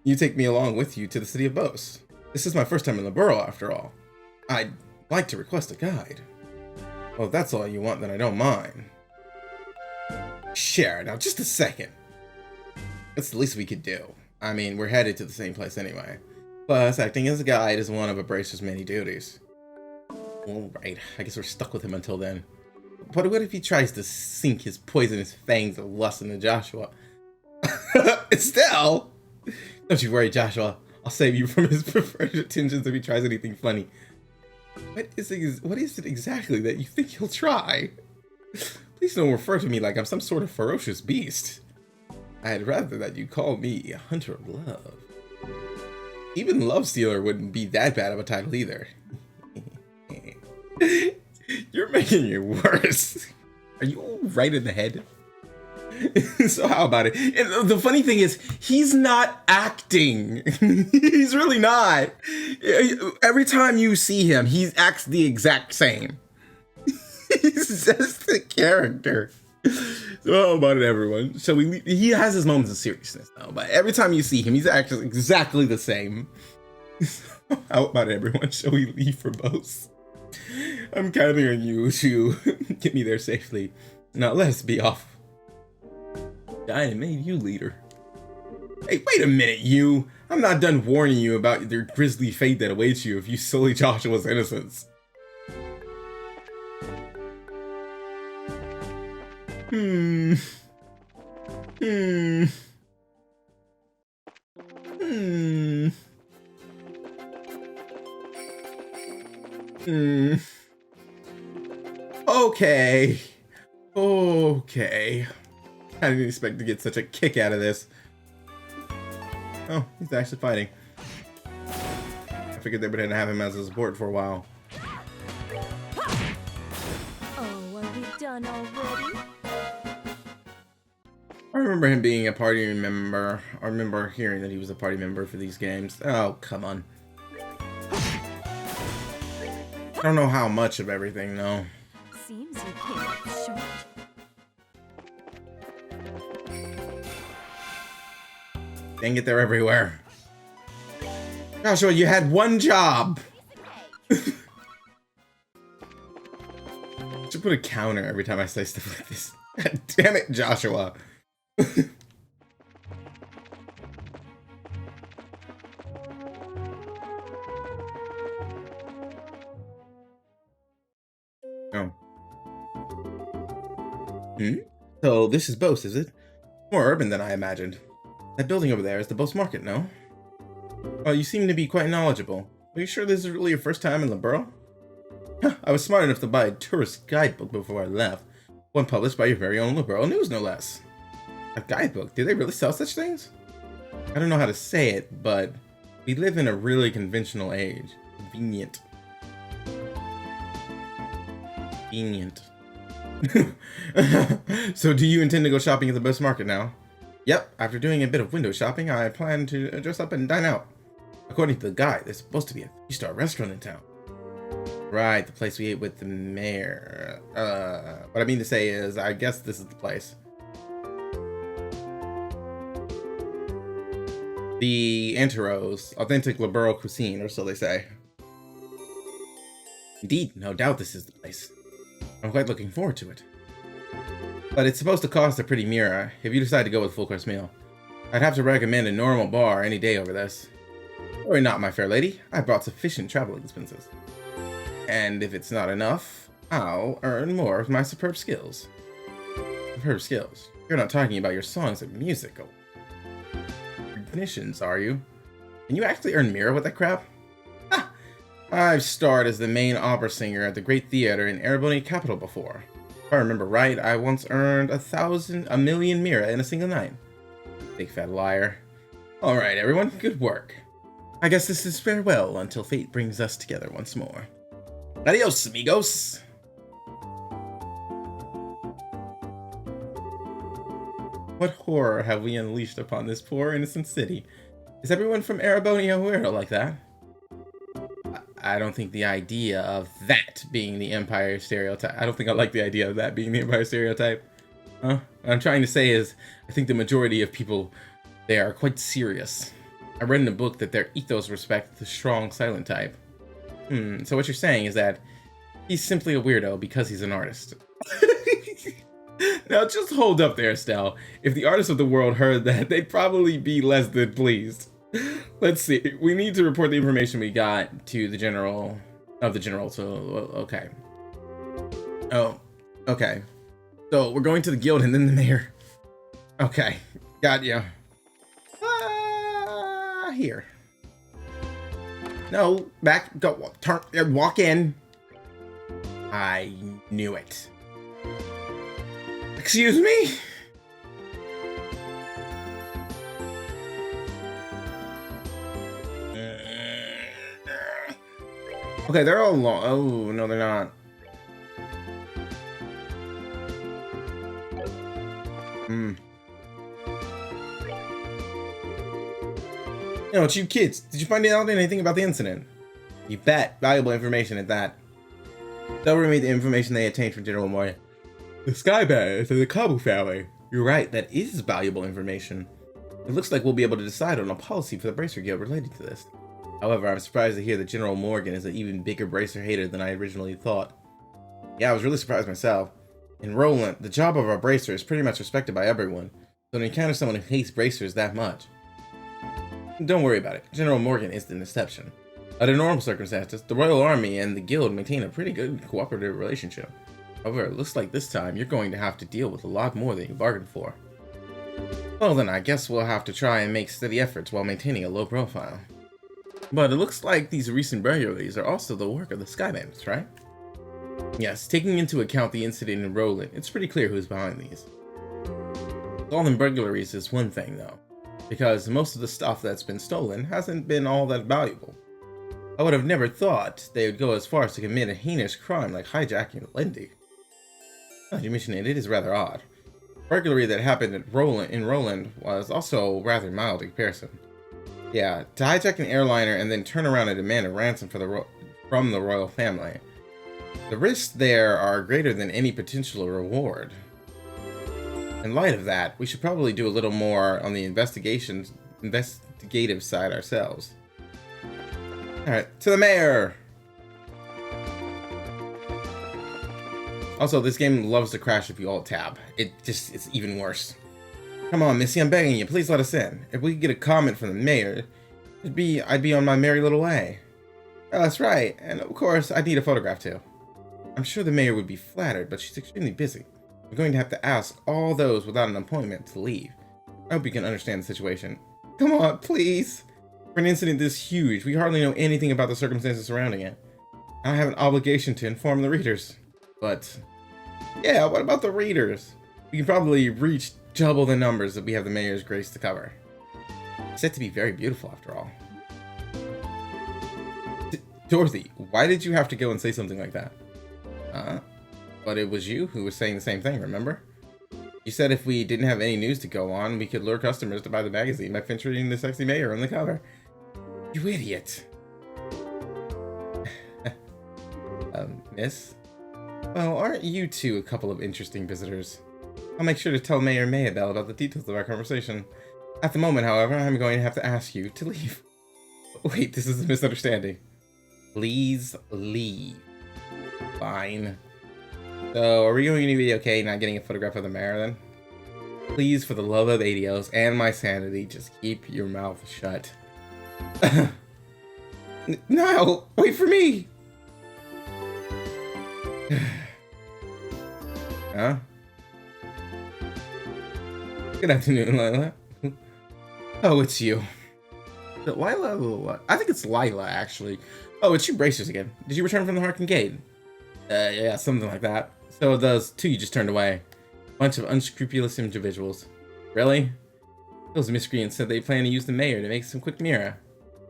you take me along with you to the city of Bose? This is my first time in the borough, after all. I'd like to request a guide. Well, if that's all you want, then I don't mind. Sure, now just a second. That's the least we could do. I mean, we're headed to the same place anyway. Plus, acting as a guide is one of a bracer's many duties. Alright, I guess we're stuck with him until then. But what if he tries to sink his poisonous fangs of lust into Joshua? Estelle! Don't you worry, Joshua. I'll save you from his preferred attentions if he tries anything funny. What is it exactly that you think he'll try? Please don't refer to me like I'm some sort of ferocious beast. I'd rather that you call me a hunter of love. Even Love Stealer wouldn't be that bad of a title either. You're making it worse. Are you all right in the head? So how about it? And the funny thing is, he's not acting. He's really not. Every time you see him, he acts the exact same. He's just the character. So how about it, everyone? Shall we? He has his moments of seriousness, though. But every time you see him, he's actually exactly the same. How about it, everyone? Shall we leave for both? I'm counting on you to get me there safely. Now let's be off. I made you leader. Hey, wait a minute, you. I'm not done warning you about your grisly fate that awaits you if you sully Joshua's innocence. Okay. I didn't expect to get such a kick out of this. Oh, he's actually fighting. I figured they would have him as a support for a while. Oh, are we done already? I remember him being a party member. I remember hearing that he was a party member for these games. Oh, come on. I don't know how much of everything, though. Seems you came up short. Dang it, they're everywhere. Joshua, you had one job. Should put a counter every time I say stuff like this. God damn it, Joshua. Oh. So this is Bose, is it? More urban than I imagined. That building over there is the Bose Market, no? Well, you seem to be quite knowledgeable. Are you sure this is really your first time in the borough? I was smart enough to buy a tourist guidebook before I left. One published by your very own Liberal News, no less. A guidebook? Do they really sell such things? I don't know how to say it, but we live in a really conventional age. Convenient. So do you intend to go shopping at the Bose Market now? Yep, after doing a bit of window shopping, I plan to dress up and dine out. According to the guide, there's supposed to be a 3-star restaurant in town. Right, the place we ate with the mayor. What I mean to say is, I guess this is the place. The Anteros, authentic liberal cuisine, or so they say. Indeed, no doubt this is the place. I'm quite looking forward to it. But it's supposed to cost a pretty mira if you decide to go with a full-course meal. I'd have to recommend a normal bar any day over this. Worry not, my fair lady. I brought sufficient travel expenses. And if it's not enough, I'll earn more of my superb skills. Superb skills? You're not talking about your songs and music or recognitions, are you? Can you actually earn mira with that crap? Ah! I've starred as the main opera singer at the Great Theater in Erebony Capital before. If I remember right, I once earned a million mira in a single night. Big fat liar. Alright, everyone, good work. I guess this is farewell until fate brings us together once more. Adios, amigos! What horror have we unleashed upon this poor innocent city? Is everyone from Erebony a weirdo like that? I don't think the idea of that being the Empire stereotype. I don't think I like the idea of that being the Empire stereotype. What I'm trying to say is, I think the majority of people there are quite serious. I read in a book that their ethos respect the strong, silent type. So what you're saying is that he's simply a weirdo because he's an artist. Now just hold up there, Estelle. If the artists of the world heard that, they'd probably be less than pleased. Let's see. We need to report the information we got to the general so okay. Oh, okay. So we're going to the guild and then the mayor. Okay, got you. here. No, back, go, turn, walk in. I knew it. Excuse me? Okay, they're all long. Oh, no, they're not. You know, it's you kids. Did you find out anything about the incident? You bet. Valuable information at that. They'll remit the information they obtained from General Morgan. The Skybears and the Kabu family. You're right, that is valuable information. It looks like we'll be able to decide on a policy for the Bracer Guild related to this. However, I'm surprised to hear that General Morgan is an even bigger Bracer hater than I originally thought. Yeah, I was really surprised myself. In Roland, the job of a Bracer is pretty much respected by everyone, so to encounter someone who hates Bracers that much. Don't worry about it, General Morgan is an exception. Under normal circumstances, the Royal Army and the Guild maintain a pretty good cooperative relationship. However, it looks like this time you're going to have to deal with a lot more than you bargained for. Well then, I guess we'll have to try and make steady efforts while maintaining a low profile. But it looks like these recent burglaries are also the work of the Skybandits, right? Yes, taking into account the incident in Roland, it's pretty clear who's behind these. Solving burglaries is one thing though, because most of the stuff that's been stolen hasn't been all that valuable. I would have never thought they would go as far as to commit a heinous crime like hijacking a Lindy. Now you mention it, it is rather odd. Burglary that happened in Roland was also rather mild in comparison. Yeah, to hijack an airliner and then turn around and demand a ransom from the royal family. The risks there are greater than any potential reward. In light of that, we should probably do a little more on the investigative side ourselves. Alright, to the mayor! Also, this game loves to crash if you alt-tab. It's even worse. Come on, Missy, I'm begging you, please let us in. If we could get a comment from the mayor, I'd be on my merry little way. Oh, that's right, and of course, I'd need a photograph too. I'm sure the mayor would be flattered, but she's extremely busy. We're going to have to ask all those without an appointment to leave. I hope you can understand the situation. Come on, please! For an incident this huge, we hardly know anything about the circumstances surrounding it. I have an obligation to inform the readers. But, yeah, what about the readers? We can probably reach double the numbers that we have the mayor's grace to cover. It's said to be very beautiful, after all. Dorothy, why did you have to go and say something like that? But it was you who was saying the same thing, remember? You said if we didn't have any news to go on, we could lure customers to buy the magazine by featuring the sexy mayor on the cover. You idiot. Miss? Well, aren't you two a couple of interesting visitors? I'll make sure to tell Mayor Mayabelle about the details of our conversation. At the moment, however, I'm going to have to ask you to leave. Wait, this is a misunderstanding. Please leave. Fine. So, are we going to be okay not getting a photograph of the mayor then? Please, for the love of ADOs and my sanity, just keep your mouth shut. No! Wait for me! Huh? Good afternoon, Lila. Oh, it's you. Lila? I think it's Lila, actually. Oh, it's you Bracers again. Did you return from the Harkin Gate? Yeah, something like that. So those two you just turned away. Bunch of unscrupulous individuals. Really? Those miscreants said they plan to use the mayor to make some quick mirror.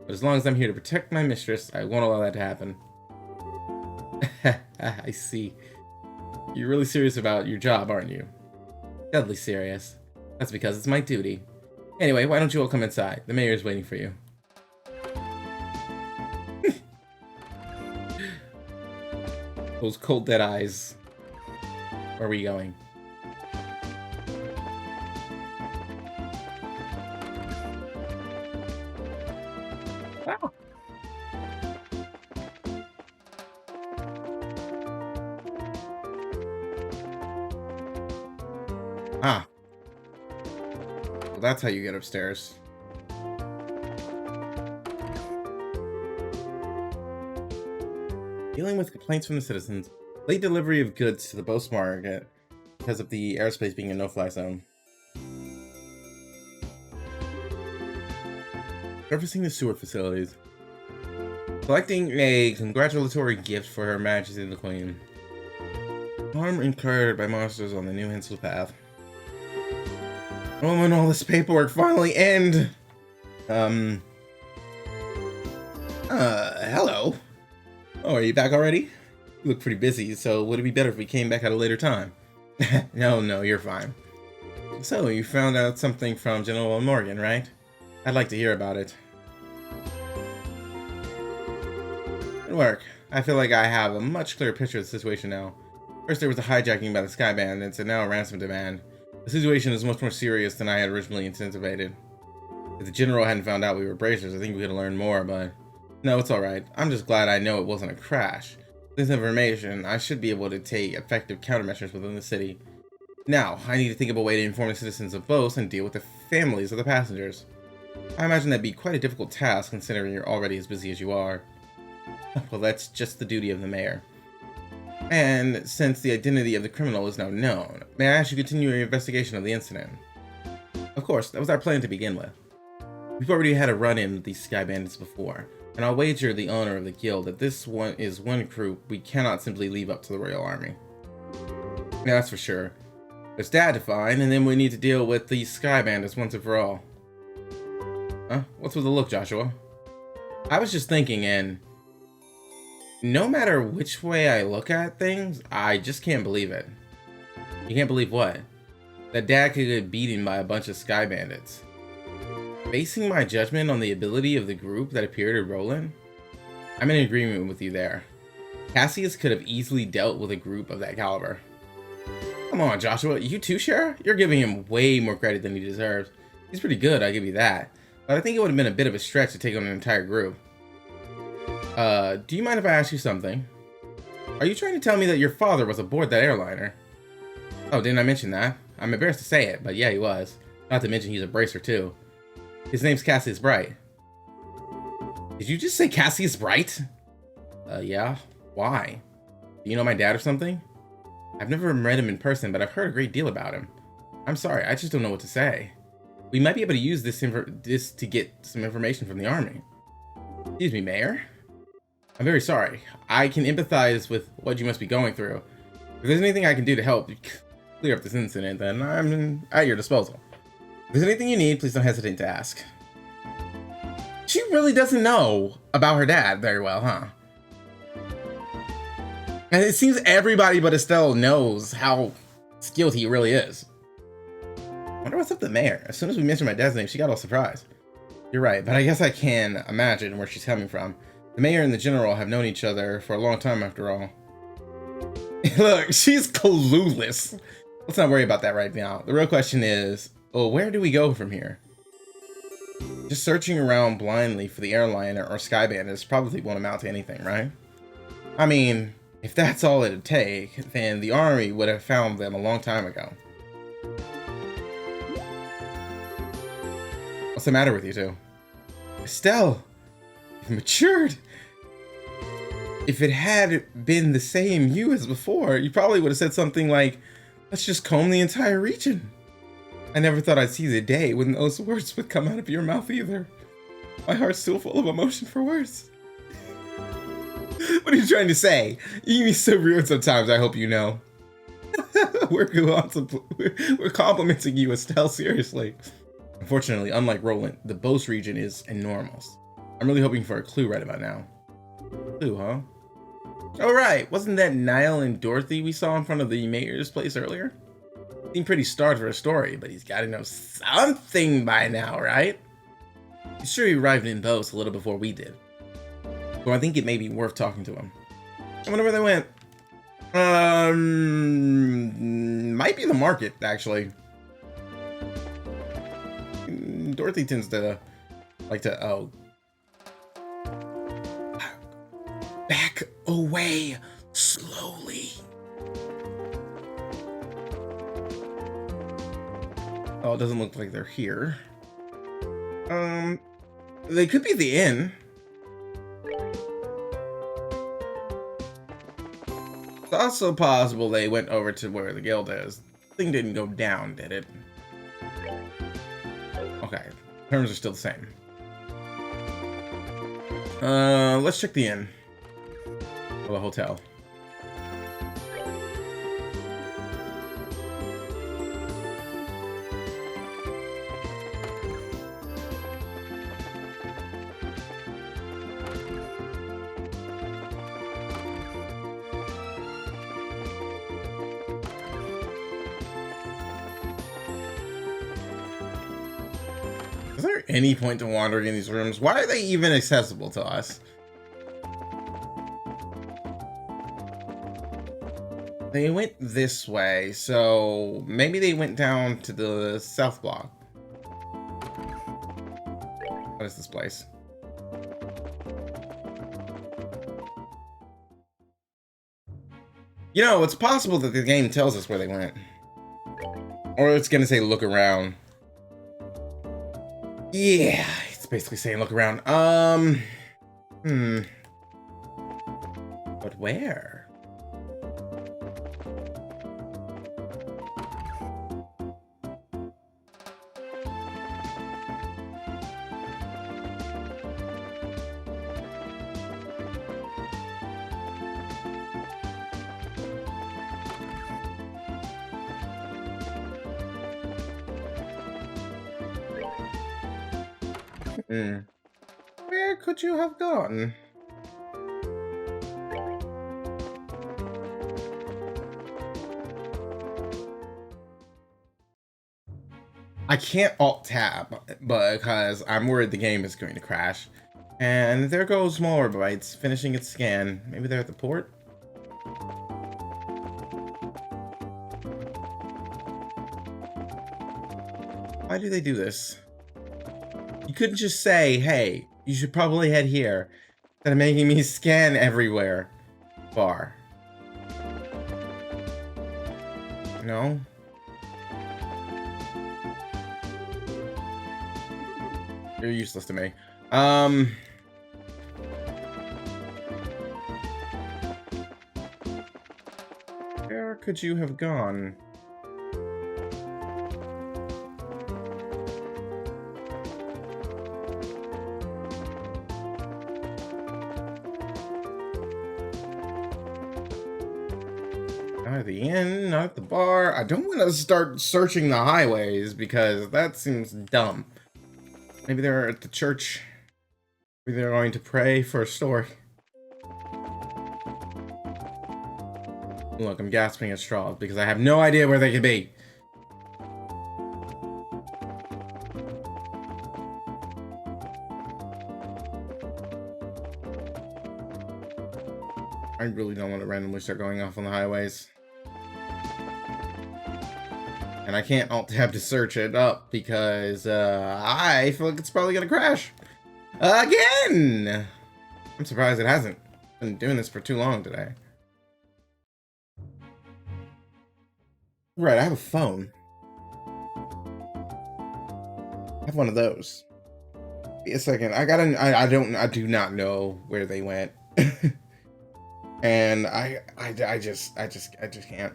But as long as I'm here to protect my mistress, I won't allow that to happen. I see. You're really serious about your job, aren't you? Deadly serious. That's because it's my duty. Anyway, why don't you all come inside? The mayor is waiting for you. Those cold dead eyes. Where are we going? Wow. Ah. Well, that's how you get upstairs. Dealing with complaints from the citizens. Late delivery of goods to the Boast Market because of the airspace being a no-fly zone. Surfacing the sewer facilities. Collecting a congratulatory gift for Her Majesty the Queen. Harm incurred by monsters on the New Hensel path. Oh, when all this paperwork finally end. Hello. Oh, are you back already? You look pretty busy, so would it be better if we came back at a later time? No, you're fine. So, you found out something from General Morgan, right? I'd like to hear about it. Good work. I feel like I have a much clearer picture of the situation now. First there was a hijacking by the Sky Bandits, and now a ransom demand. The situation is much more serious than I had originally anticipated. If the General hadn't found out we were bracers, I think we could have learned more, but... No, it's alright. I'm just glad I know it wasn't a crash. With this information, I should be able to take effective countermeasures within the city. Now, I need to think of a way to inform the citizens of Bose and deal with the families of the passengers. I imagine that'd be quite a difficult task, considering you're already as busy as you are. Well, that's just the duty of the mayor. And since the identity of the criminal is now known, may I ask you to continue your investigation of the incident? Of course, that was our plan to begin with. We've already had a run-in with these Sky Bandits before, and I'll wager the owner of the guild that this one is one group we cannot simply leave up to the Royal Army. Yeah, that's for sure. There's Dad to find, and then we need to deal with these Sky Bandits once and for all. Huh? What's with the look, Joshua? I was just thinking, and... no matter which way I look at things, I just can't believe it. You can't believe what? That Dad could get beaten by a bunch of Sky Bandits. Basing my judgment on the ability of the group that appeared at Roland? I'm in agreement with you there. Cassius could have easily dealt with a group of that caliber. Come on, Joshua, you too, Shara? You're giving him way more credit than he deserves. He's pretty good, I'll give you that. But I think it would have been a bit of a stretch to take on an entire group. Do you mind if I ask you something? Are you trying to tell me that your father was aboard that airliner? Oh, didn't I mention that? I'm embarrassed to say it, but yeah, he was. Not to mention he's a bracer too. His name's Cassius Bright. Did you just say Cassius Bright? Yeah. Why? Do you know my dad or something? I've never met him in person, but I've heard a great deal about him. I'm sorry, I just don't know what to say. We might be able to use this to get some information from the army. Excuse me, Mayor? I'm very sorry. I can empathize with what you must be going through. If there's anything I can do to help clear up this incident, then I'm at your disposal. If there's anything you need, please don't hesitate to ask. She really doesn't know about her dad very well, huh? And it seems everybody but Estelle knows how skilled he really is. I wonder what's up with the mayor. As soon as we mentioned my dad's name, she got all surprised. You're right, but I guess I can imagine where she's coming from. The mayor and the general have known each other for a long time after all. Look, she's clueless. Let's not worry about that right now. The real question is, oh, where do we go from here? Just searching around blindly for the airliner or Sky Bandits probably won't amount to anything, right? I mean, if that's all it'd take, then the army would have found them a long time ago. What's the matter with you two? Estelle, you've matured. If it had been the same you as before, you probably would have said something like, let's just comb the entire region. I never thought I'd see the day when those words would come out of your mouth either. My heart's still full of emotion for words. What are you trying to say? You can be so rude sometimes, I hope you know. We're complimenting you, Estelle, seriously. Unfortunately, unlike Roland, the Bose region is enormous. I'm really hoping for a clue right about now. Clue, huh? Oh right, wasn't that Niall and Dorothy we saw in front of the mayor's place earlier? Seemed pretty starved for a story, but he's gotta know something by now, right? He's sure he arrived in Bose a little before we did. So I think it may be worth talking to him. I wonder where they went. Might be the market, actually. Dorothy tends to like to, oh. Back away slowly. Oh, it doesn't look like they're here. They could be the inn. It's also possible they went over to where the guild is. Thing didn't go down, did it? Okay, terms are still the same. Let's check the inn. Or the hotel. Is there any point to wandering in these rooms? Why are they even accessible to us? They went this way, so maybe they went down to the south block. What is this place? You know, it's possible that the game tells us where they went. Or it's gonna say look around. Yeah, it's basically saying look around. But where? Where could you have gone? I can't alt-tab because I'm worried the game is going to crash. And there goes Malwarebytes finishing its scan. Maybe they're at the port? Why do they do this? You couldn't just say, hey, you should probably head here, instead of making me scan everywhere. Far. No? You're useless to me. Where could you have gone? Not at the inn, not at the bar. I don't want to start searching the highways because that seems dumb. Maybe they're at the church. Maybe they're going to pray for a story. Look, I'm gasping at straws because I have no idea where they could be. I really don't want to randomly start going off on the highways. And I can't alt-tab to search it up because I feel like it's probably gonna crash. Again! I'm surprised it hasn't. Been doing this for too long today. Right, I have a phone. I have one of those. Wait a second, I do not know where they went. And I just can't.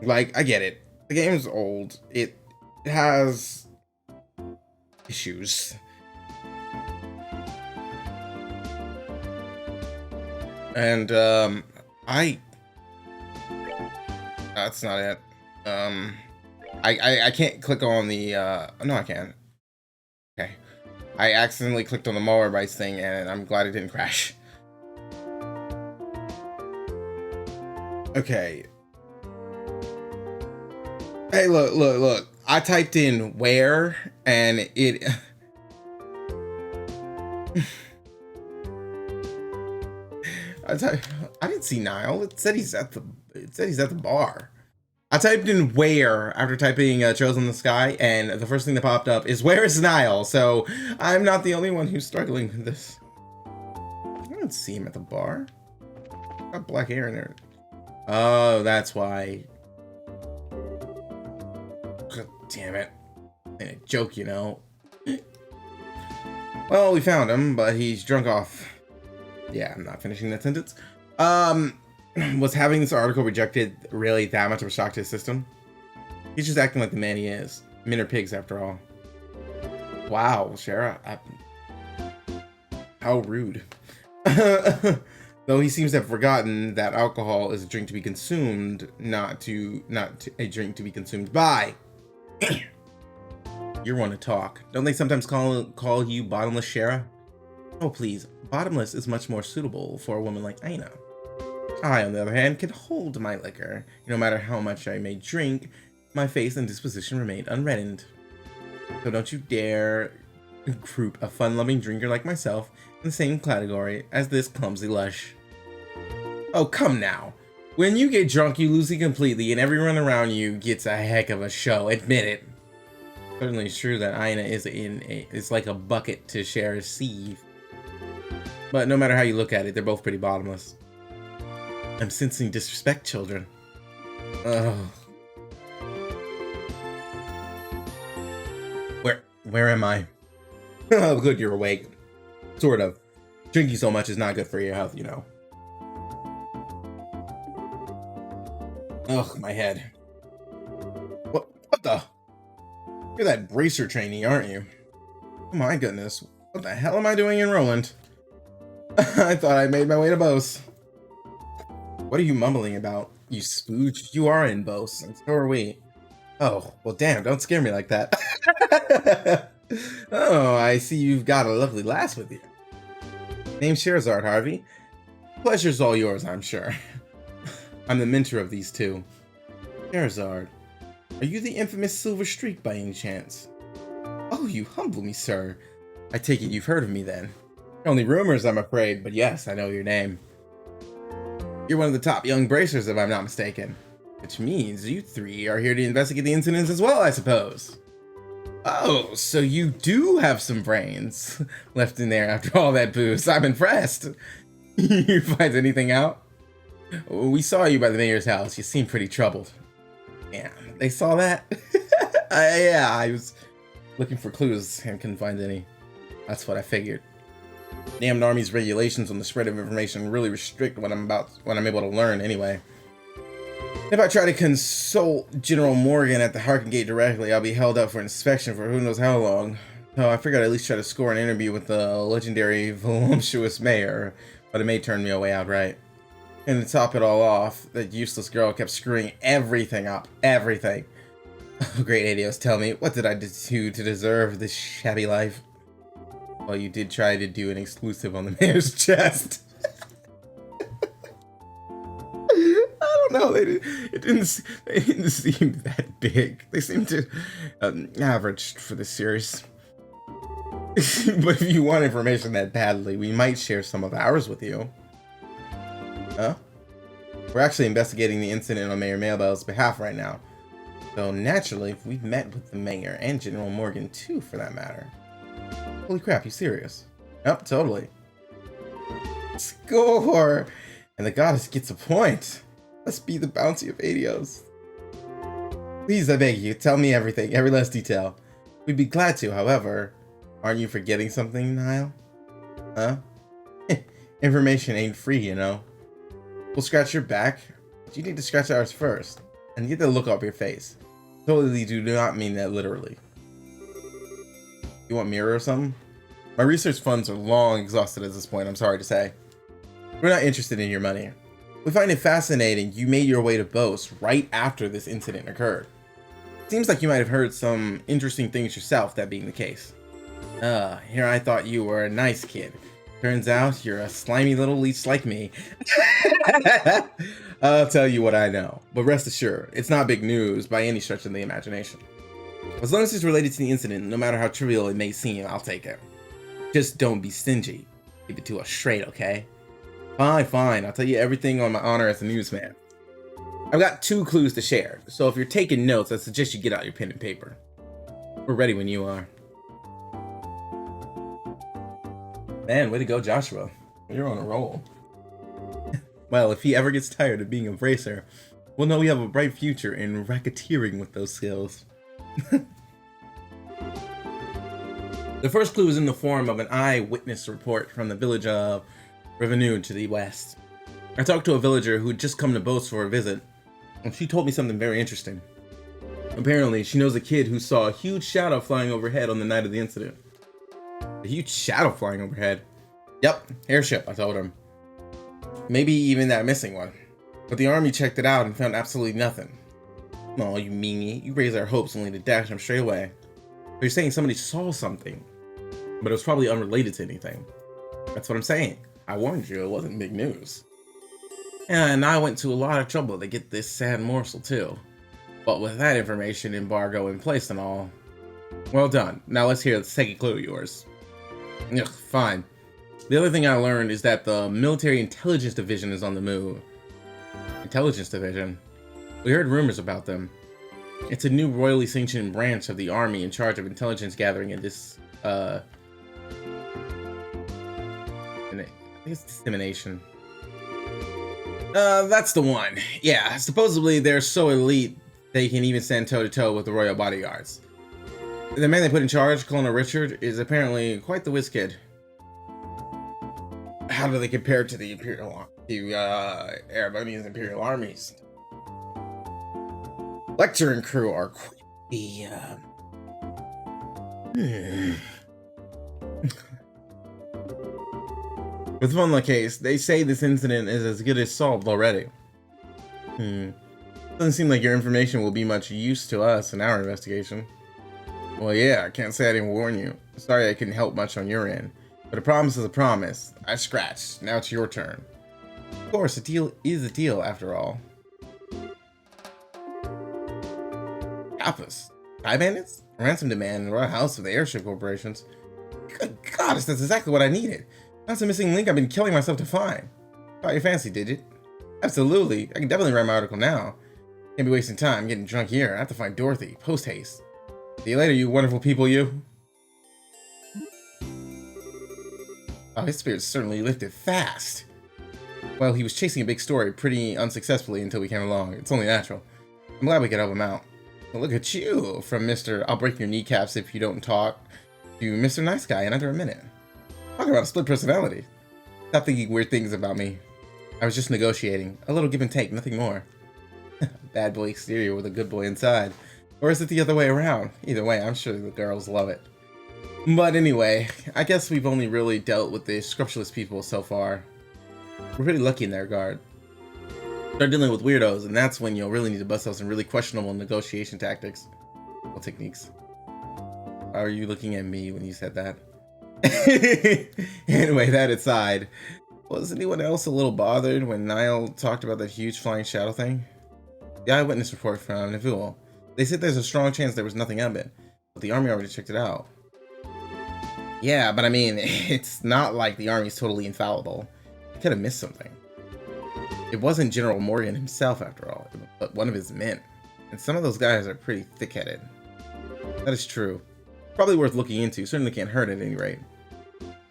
Like, I get it. The game's old. It has issues. And that's not it. I can't click on the no, I can. Okay. I accidentally clicked on the Malwarebytes thing and I'm glad it didn't crash. Okay. Hey, look. I typed in where and it I didn't see Niall. It said he's at the bar. I typed in where after typing Trails in the Sky, and the first thing that popped up is where is Niall? So I'm not the only one who's struggling with this. I don't see him at the bar. Got black hair in there. Oh, that's why. God damn it. Ain't a joke, you know. Well, we found him, but he's drunk off. Yeah, I'm not finishing that sentence. Was having this article rejected really that much of a shock to his system? He's just acting like the man he is. Men are pigs, after all. Wow, Shara. How rude. Though he seems to have forgotten that alcohol is a drink to be consumed, not a drink to be consumed by. You're one to talk. Don't they sometimes call you bottomless Shara? Oh please, bottomless is much more suitable for a woman like Aina. I, on the other hand, can hold my liquor. No matter how much I may drink, my face and disposition remain unreddened. So don't you dare group a fun-loving drinker like myself in the same category as this clumsy lush. Oh, come now. When you get drunk, you lose it completely, and everyone around you gets a heck of a show. Admit it. Certainly it's true that Aina is like a bucket to share a sieve. But no matter how you look at it, they're both pretty bottomless. I'm sensing disrespect, children. Ugh. Where am I? Oh, good, you're awake. Sort of. Drinking so much is not good for your health, you know. Ugh, my head. What the? You're that bracer trainee, aren't you? Oh my goodness. What the hell am I doing in Roland? I thought I made my way to Bose. What are you mumbling about, you spooge? You are in Bose, and so are we. Oh, well damn, don't scare me like that. Oh, I see you've got a lovely lass with you. Name's Sherazard, Harvey. Pleasure's all yours, I'm sure. I'm the mentor of these two. Sherazard, are you the infamous Silver Streak by any chance? Oh, you humble me, sir. I take it you've heard of me then. Only rumors, I'm afraid, but yes, I know your name. You're one of the top young bracers, if I'm not mistaken. Which means you three are here to investigate the incidents as well, I suppose. Oh, so you do have some brains left in there after all that booze. I'm impressed. You find anything out? We saw you by the mayor's house. You seem pretty troubled. Yeah, they saw that? Yeah, I was looking for clues and couldn't find any. That's what I figured. Damned Army's regulations on the spread of information really restrict what I'm able to learn anyway. If I try to consult General Morgan at the Harkin Gate directly, I'll be held up for inspection for who knows how long. So I figured I'd at least try to score an interview with the legendary voluptuous mayor, but it may turn me away outright. And to top it all off, that useless girl kept screwing everything up. Everything. Oh, great Adios, tell me, what did I do to deserve this shabby life? Well, you did try to do an exclusive on the mayor's chest. I don't know, it didn't seem that big. They seem to average for this series. But if you want information that badly, we might share some of ours with you. Huh? We're actually investigating the incident on Mayor Mailbell's behalf right now. So naturally, we've met with the mayor and General Morgan too, for that matter. Holy crap, you serious? Yep, totally. Score! And the goddess gets a point. Must be the bounty of Adios. Please, I beg you, tell me everything, every last detail. We'd be glad to, however. Aren't you forgetting something, Niall? Huh? Information ain't free, you know. We'll scratch your back, but you need to scratch ours first. And get the look off your face. Totally do not mean that literally. You want mirror or something? My research funds are long exhausted at this point, I'm sorry to say. We're not interested in your money. We find it fascinating you made your way to Bose right after this incident occurred. Seems like you might have heard some interesting things yourself, that being the case. Here I thought you were a nice kid. Turns out you're a slimy little leech like me. I'll tell you what I know, but rest assured, it's not big news by any stretch of the imagination. As long as it's related to the incident, no matter how trivial it may seem, I'll take it. Just don't be stingy. Keep it to us straight, okay? Fine, I'll tell you everything on my honor as a newsman. I've got 2 clues to share, so if you're taking notes, I suggest you get out your pen and paper. We're ready when you are. Man, way to go, Joshua. You're on a roll. Well, if he ever gets tired of being a bracer, we'll know we have a bright future in racketeering with those skills. The first clue is in the form of an eyewitness report from the village of Revenue to the west. I talked to a villager who had just come to Bose for a visit, and she told me something very interesting. Apparently, she knows a kid who saw a huge shadow flying overhead on the night of the incident. A huge shadow flying overhead? Yep, airship, I told him. Maybe even that missing one. But the army checked it out and found absolutely nothing. Oh, you meanie. You raised our hopes only to dash them straight away. But you're saying somebody saw something. But it was probably unrelated to anything. That's what I'm saying. I warned you, it wasn't big news. And I went to a lot of trouble to get this sad morsel too. But with that information embargo in place and all, well done. Now let's hear the second clue of yours. Ugh, fine. The other thing I learned is that the Military Intelligence Division is on the move. Intelligence Division? We heard rumors about them. It's a new royally sanctioned branch of the army in charge of intelligence gathering and I think it's dissemination. That's the one. Yeah, supposedly they're so elite they can even stand toe-to-toe with the royal bodyguards. The man they put in charge, Colonel Richard, is apparently quite the whiz kid. How do they compare to the Arabonian's imperial armies? Lecter and crew are quite the With one case, they say this incident is as good as solved already. Doesn't seem like your information will be much use to us in our investigation. Well, yeah, I can't say I didn't warn you. Sorry I couldn't help much on your end. But a promise is a promise. I scratched. Now it's your turn. Of course, a deal is a deal, after all. Alphas? Tie bandits? A ransom demand in the Royal House of the Airship Corporations? Good goddess, that's exactly what I needed. That's a missing link I've been killing myself to find. Thought you fancy, did you? Absolutely. I can definitely write my article now. Can't be wasting time getting drunk here. I have to find Dorothy. Post haste. See you later, you wonderful people, you. Oh, his spirit certainly lifted fast. Well, he was chasing a big story pretty unsuccessfully until we came along. It's only natural. I'm glad we could help him out. Well, look at you, from Mr. I'll break your kneecaps if you don't talk, to Mr. Nice Guy in under a minute. Talk about a split personality. Stop thinking weird things about me. I was just negotiating. A little give and take, nothing more. Bad boy exterior with a good boy inside. Or is it the other way around? Either way, I'm sure the girls love it. But anyway, I guess we've only really dealt with the scrupulous people so far. We're pretty lucky in that regard. Start dealing with weirdos, and that's when you'll really need to bust out some really questionable negotiation tactics. Well, techniques. Why are you looking at me when you said that? Anyway, that aside, was anyone else a little bothered when Niall talked about that huge flying shadow thing? The Eyewitness Report from Nevuel. They said there's a strong chance there was nothing of it, but the army already checked it out. Yeah, but I mean, it's not like the army's totally infallible. They could have missed something. It wasn't General Morgan himself, after all, but one of his men. And some of those guys are pretty thick-headed. That is true. Probably worth looking into. Certainly can't hurt at any rate.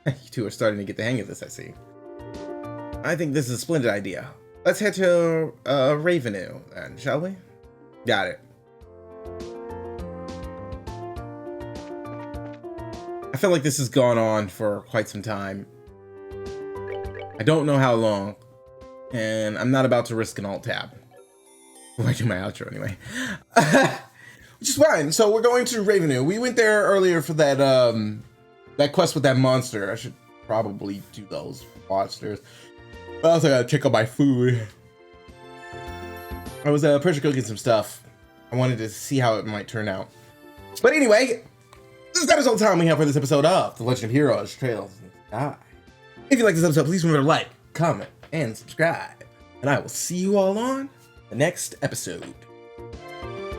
You two are starting to get the hang of this, I see. I think this is a splendid idea. Let's head to Ravenue, then, shall we? Got it. I feel like this has gone on for quite some time. I don't know how long, and I'm not about to risk an alt tab. Before I do my outro, anyway. Which is fine. So we're going to Ravenue. We went there earlier for that that quest with that monster. I should probably do those monsters. I also gotta check on my food. I was pressure cooking some stuff. I wanted to see how it might turn out. But anyway, this is that is all the time we have for this episode of The Legend of Heroes Trails in the Sky. If you like this episode, please remember to like, comment, and subscribe. And I will see you all on the next episode.